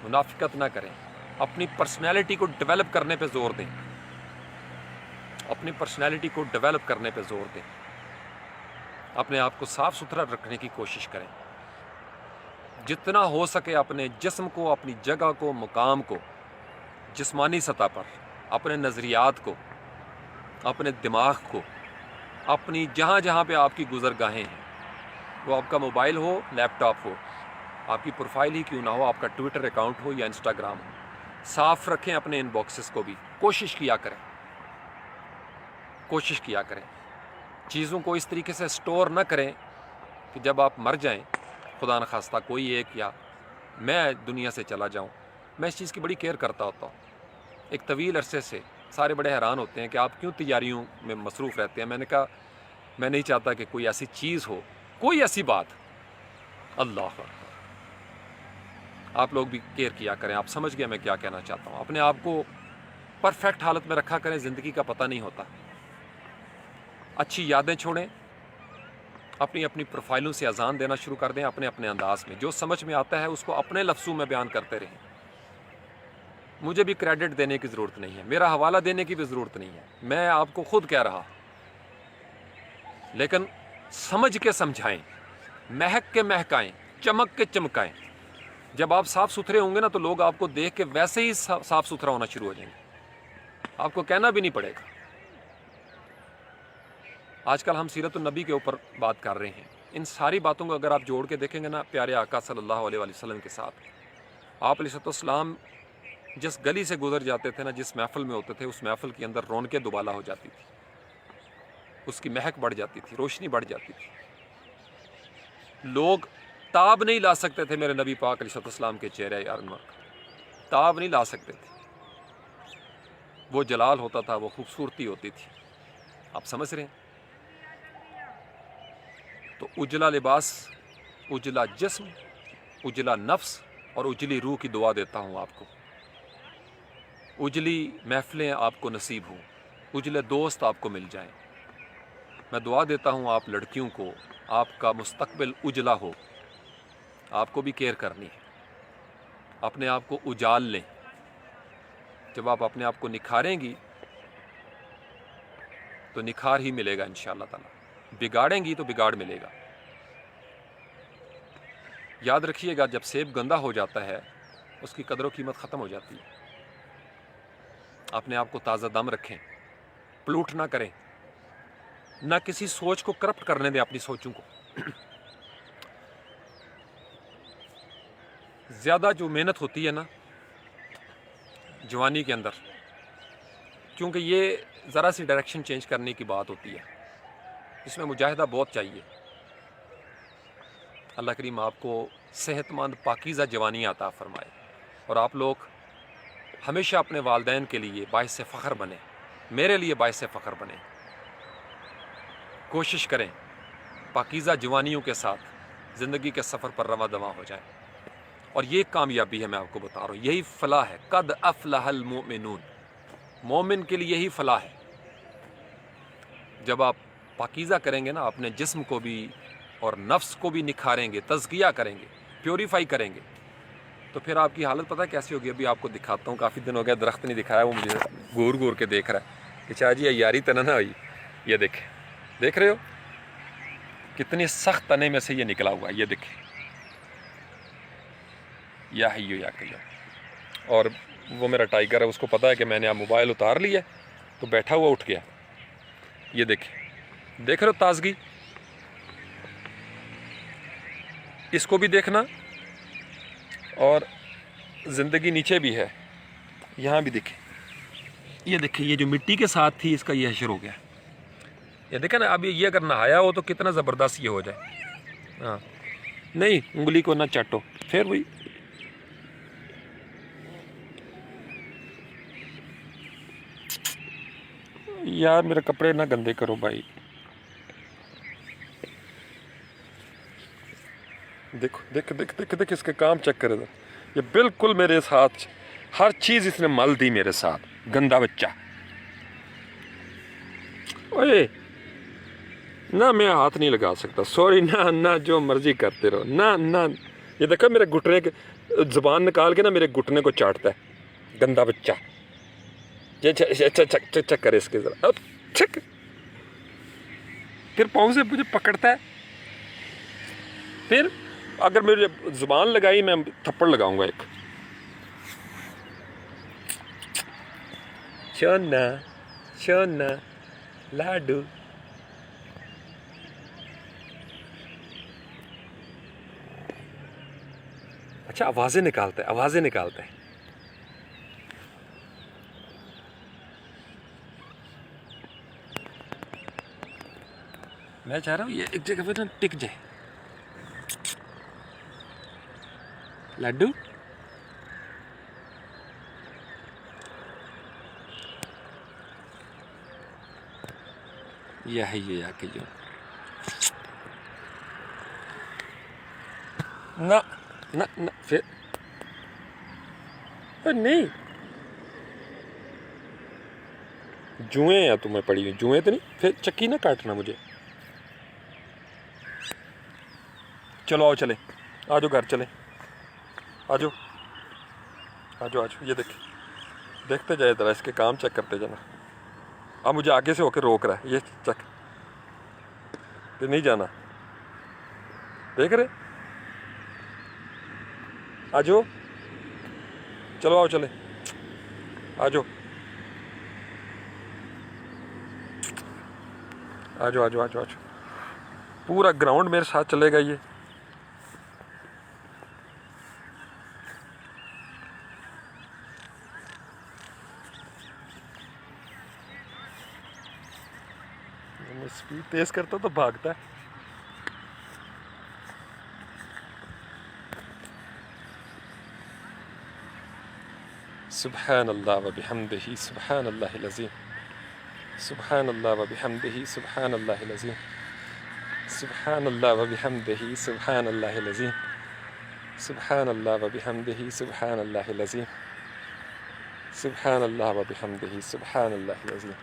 [SPEAKER 1] منافقت نہ کریں، اپنی پرسنالٹی کو ڈیولپ کرنے پہ زور دیں، اپنی پرسنالٹی کو ڈیولپ کرنے پہ زور دیں، اپنے آپ کو صاف ستھرا رکھنے کی کوشش کریں، جتنا ہو سکے اپنے جسم کو، اپنی جگہ کو، مقام کو، جسمانی سطح پر اپنے نظریات کو، اپنے دماغ کو، اپنی جہاں جہاں پہ آپ کی گزرگاہیں ہیں، وہ آپ کا موبائل ہو، لیپ ٹاپ ہو، آپ کی پروفائل ہی کیوں نہ ہو، آپ کا ٹویٹر اکاؤنٹ ہو یا انسٹاگرام ہو، صاف رکھیں اپنے ان باکسز کو بھی۔ کوشش کیا کریں، کوشش کیا کریں، چیزوں کو اس طریقے سے سٹور نہ کریں کہ جب آپ مر جائیں، خدا نخواستہ کوئی ایک یا میں دنیا سے چلا جاؤں۔ میں اس چیز کی بڑی کیئر کرتا ہوتا ہوں۔ ایک طویل عرصے سے سارے بڑے حیران ہوتے ہیں کہ آپ کیوں تجاریوں میں مصروف رہتے ہیں۔ میں نے کہا میں نہیں چاہتا کہ کوئی ایسی چیز ہو، کوئی ایسی بات، اللہ اکبر۔ آپ لوگ بھی کیئر کیا کریں، آپ سمجھ گئے میں کیا کہنا چاہتا ہوں۔ اپنے آپ کو پرفیکٹ حالت میں رکھا کریں، زندگی کا پتہ نہیں ہوتا۔ اچھی یادیں چھوڑیں، اپنی اپنی پروفائلوں سے اذان دینا شروع کر دیں، اپنے اپنے انداز میں، جو سمجھ میں آتا ہے اس کو اپنے لفظوں میں بیان کرتے رہیں۔ مجھے بھی کریڈٹ دینے کی ضرورت نہیں ہے، میرا حوالہ دینے کی بھی ضرورت نہیں ہے، میں آپ کو خود کہہ رہا، لیکن سمجھ کے سمجھائیں، مہک کے مہکائیں، چمک کے چمکائیں۔ جب آپ صاف ستھرے ہوں گے نا تو لوگ آپ کو دیکھ کے ویسے ہی صاف ستھرا ہونا شروع ہو جائیں گے، آپ کو کہنا بھی نہیں پڑے گا۔ آج کل ہم سیرت النبی کے اوپر بات کر رہے ہیں، ان ساری باتوں کو اگر آپ جوڑ کے دیکھیں گے نا پیارے آقا صلی اللہ علیہ وسلم کے ساتھ، آپ علیہ السلام جس گلی سے گزر جاتے تھے نا، جس محفل میں ہوتے تھے، اس محفل کے اندر رونقیں دوبالا ہو جاتی تھی، اس کی مہک بڑھ جاتی تھی، روشنی بڑھ جاتی تھی۔ لوگ تاب نہیں لا سکتے تھے میرے نبی پاک علیہ السلام کے چہرے انور، تاب نہیں لا سکتے تھے۔ وہ جلال ہوتا تھا، وہ خوبصورتی ہوتی تھی، آپ سمجھ رہے ہیں؟ تو اجلا لباس، اجلا جسم، اجلا نفس اور اجلی روح کی دعا دیتا ہوں آپ کو۔ اجلی محفلیں آپ کو نصیب ہوں، اجلے دوست آپ کو مل جائیں۔ میں دعا دیتا ہوں آپ لڑکیوں کو، آپ کا مستقبل اجلا ہو۔ آپ کو بھی کیئر کرنی ہے، اپنے آپ کو اجال لیں۔ جب آپ اپنے آپ کو نکھاریں گی تو نکھار ہی ملے گا انشاءاللہ تعالی، بگاڑیں گی تو بگاڑ ملے گا۔ یاد رکھیے گا جب سیب گندا ہو جاتا ہے اس کی قدر و قیمت ختم ہو جاتی ہے۔ اپنے آپ کو تازہ دم رکھیں، پلوٹ نہ کریں، نہ کسی سوچ کو کرپٹ کرنے دیں، اپنی سوچوں کو۔ زیادہ جو محنت ہوتی ہے نا جوانی کے اندر، کیونکہ یہ ذرا سی ڈائریکشن چینج کرنے کی بات ہوتی ہے، اس میں مجاہدہ بہت چاہیے۔ اللہ کریم آپ کو صحت مند پاکیزہ جوانی عطا فرمائے، اور آپ لوگ ہمیشہ اپنے والدین کے لیے باعث فخر بنیں، میرے لیے باعث فخر بنیں۔ کوشش کریں پاکیزہ جوانیوں کے ساتھ زندگی کے سفر پر رواں دواں ہو جائیں۔ اور یہ کامیابی ہے، میں آپ کو بتا رہا ہوں، یہی فلاح ہے، قد افلح المؤمنون، مومن کے لیے یہی فلاح ہے۔ جب آپ پاکیزہ کریں گے نا، اپنے جسم کو بھی اور نفس کو بھی نکھاریں گے، تزکیہ کریں گے، پیوریفائی کریں گے، تو پھر آپ کی حالت پتہ کیسی ہوگی؟ ابھی آپ کو دکھاتا ہوں، کافی دن ہو گیا درخت نہیں دکھایا، وہ مجھے گور گور کے دیکھ رہا ہے کہ شاہ جی یہ یاری تنہ نہ ہوئی، یہ دیکھیں، دیکھ رہے ہو کتنی سخت تنے میں سے یہ نکلا ہوا ہے، یہ دیکھیں، یا حیو یا قیوم۔ اور وہ میرا ٹائیگر ہے، اس کو پتہ ہے کہ میں نے اب موبائل اتار لیا تو بیٹھا ہوا اٹھ گیا، یہ دیکھیں، دیکھ رہے ہو تازگی؟ اس کو بھی دیکھنا، اور زندگی نیچے بھی ہے، یہاں بھی دیکھیں، یہ دیکھیں، یہ جو مٹی کے ساتھ تھی اس کا یہ حشر ہو گیا، یہ دیکھیں نا۔ اب یہ اگر نہایا ہو تو کتنا زبردست یہ ہو جائے، ہاں نہیں انگلی کو نہ چٹو، پھر وہی یار میرے کپڑے نہ گندے کرو بھائی، دیکھو دیکھ دیکھ دیکھ دیکھ اس کے کام چیک کرے، یہ بالکل میرے ساتھ ہر چیز اس نے مل دی میرے ساتھ، گندا بچہ۔ اوئے نہ میں ہاتھ نہیں لگا سکتا، سوری، نہ جو مرضی کرتے رہو، نہ یہ دیکھو میرے گھٹنے کے زبان نکال کے نا میرے گھٹنے کو چاٹتا ہے، گندا بچہ۔ چک کرے اس کے ذرا، اب چک، پھر پاؤں سے مجھے پکڑتا ہے، پھر اگر میرے زبان لگائی میں تھپڑ لگاؤں گا ایک۔ شونا شونا لاڈو، اچھا آوازیں نکالتا ہے، آوازیں نکالتا ہے۔ میں چاہ رہا ہوں یہ ایک جگہ پہ نا ٹک جائے، لڈو یا ہے یہ آ کے جو نہ پھر نہیں، جوئیں یا تمہیں پڑی ہوئی جوئیں تو نہیں، پھر چکی نہ کاٹنا مجھے۔ چلو آؤ چلیں، آ جاؤ گھر چلیں، آ جاؤ آ جاؤ آ جاؤ، یہ دیکھتے جائے ذرا، اس کے کام چیک کرتے جانا۔ اب مجھے آگے سے ہو کے روک رہا ہے، یہ چیک کہ نہیں جانا، دیکھ رہے؟ آ جاؤ، چلو آؤ چلیں، آ جاؤ آ جاؤ آ جاؤ آ جاؤ آ جاؤ، پورا گراؤنڈ میرے ساتھ چلے گا یہ۔ میں اسپیڈ تیز کرتا تو بھاگتا ہے۔ سبحان اللہ و بحمدہ، سبحان اللہ العظیم، سبحان اللہ و بحمدہ، سبحان اللہ العظیم، سبحان اللہ و بحمدہ، سبحان اللہ العظیم، سبحان اللہ و بحمدہ، سبحان اللہ العظیم، سبحان اللہ و بحمدہ، سبحان اللہ العظیم،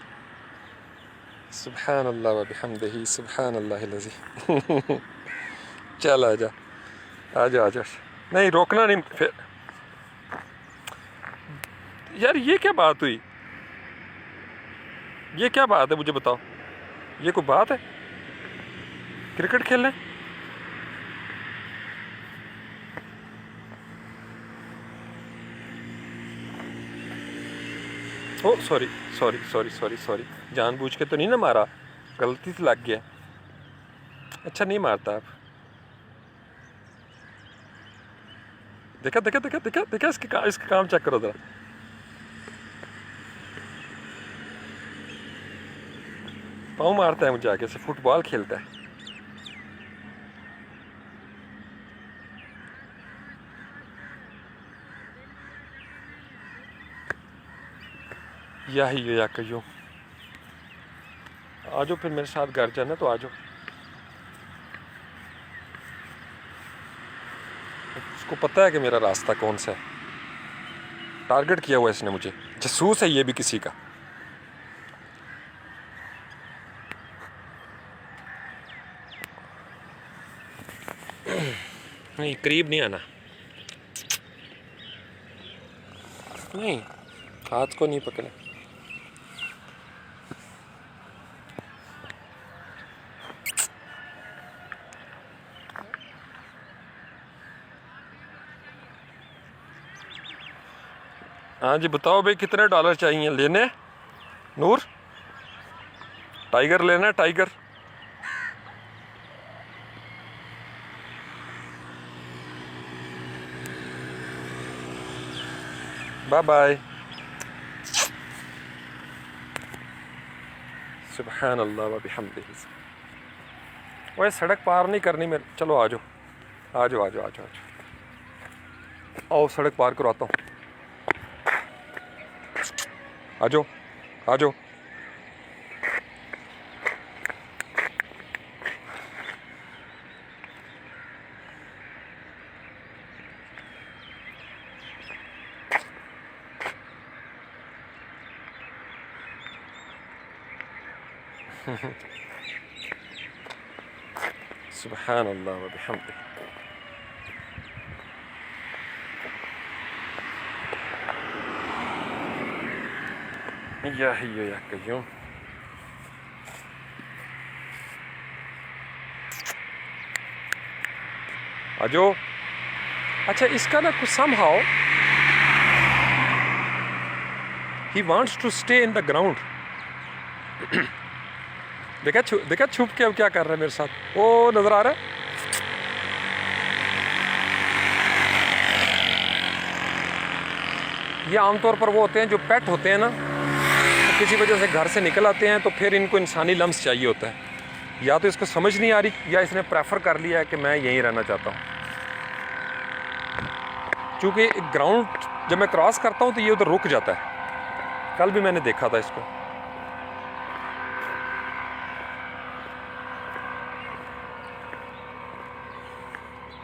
[SPEAKER 1] سبحان اللہ و بحمدہ، سبحان اللہ العظیم۔ چل آ جا آ جا آ جا، نہیں روکنا نہیں پھر۔ یار یہ کیا بات ہوئی؟ یہ کیا بات ہے مجھے بتاؤ، یہ کوئی بات ہے؟ کرکٹ کھیلنے؟ Oh sorry sorry sorry sorry sorry, جان بوجھ کے تو نہیں نا مارا، غلطی سے لگ گیا۔ اچھا نہیں مارتا آپ، دیکھا دیکھا دیکھا دیکھا دیکھا، اس کے کام چیک کرو ذرا۔ پاؤں مارتا ہے مجھے آگے سے، فٹ بال کھیلتا ہے۔ یا ہی یا قیوم، آ جاؤ پھر میرے ساتھ گھر جانا تو آ جاؤ۔ اس کو پتہ ہے کہ میرا راستہ کون سا ہے. ٹارگٹ کیا ہوا اس نے مجھے. جاسوس ہے یہ بھی کسی کا. نہیں قریب نہیں آنا. نہیں ہاتھ کو نہیں پکڑے. ہاں جی بتاؤ بھائی کتنے ڈالر چاہیے لینے. نور ٹائیگر لینا ہے ٹائیگر. Bye bye. سبحان اللہ و بحمدہ. وہ سڑک پار نہیں کرنی میرے. چلو آ جاؤ آ جاؤ آ جاؤ آ جاؤ آ جاؤ. آؤ سڑک پار کرواتا ہوں. آ جاؤ آ جاؤ. سبحان اللہ و بحمدہ. یا حی یا قیوم. آجو. اچھا اس کا نا کچھ somehow he wants to stay in the ground. دیکھا چھپ کے اب کیا کر رہا ہے میرے ساتھ. وہ نظر آ رہا ہے. یہ عام طور پر وہ ہوتے ہیں جو پیٹ ہوتے ہیں نا, کسی وجہ سے گھر سے نکل آتے ہیں تو پھر ان کو انسانی لمس چاہیے ہوتا ہے. یا تو اس کو سمجھ نہیں آ رہی یا اس نے پریفر کر لیا ہے کہ میں یہیں رہنا چاہتا ہوں. چونکہ گراؤنڈ جب میں کراس کرتا ہوں تو یہ ادھر رک جاتا ہے. کل بھی میں نے دیکھا تھا اس کو.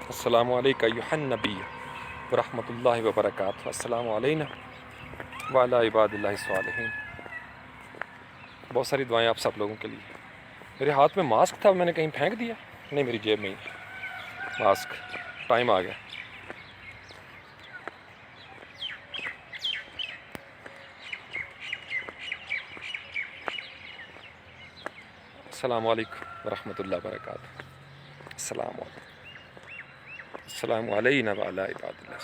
[SPEAKER 1] السلام علیکم ایھا النبی ورحمۃ اللہ وبرکاتہ. السلام علینا وعلی عباد اللہ الصالحین. بہت ساری دعائیں آپ سب لوگوں کے لیے. میرے ہاتھ میں ماسک تھا, میں نے کہیں پھینک دیا. نہیں میری جیب میں ہی ماسک. ٹائم آ گیا. السلام علیکم ورحمۃ اللہ وبرکاتہ. السلام علیکم. السلام علینا وعلی عباد اللہ.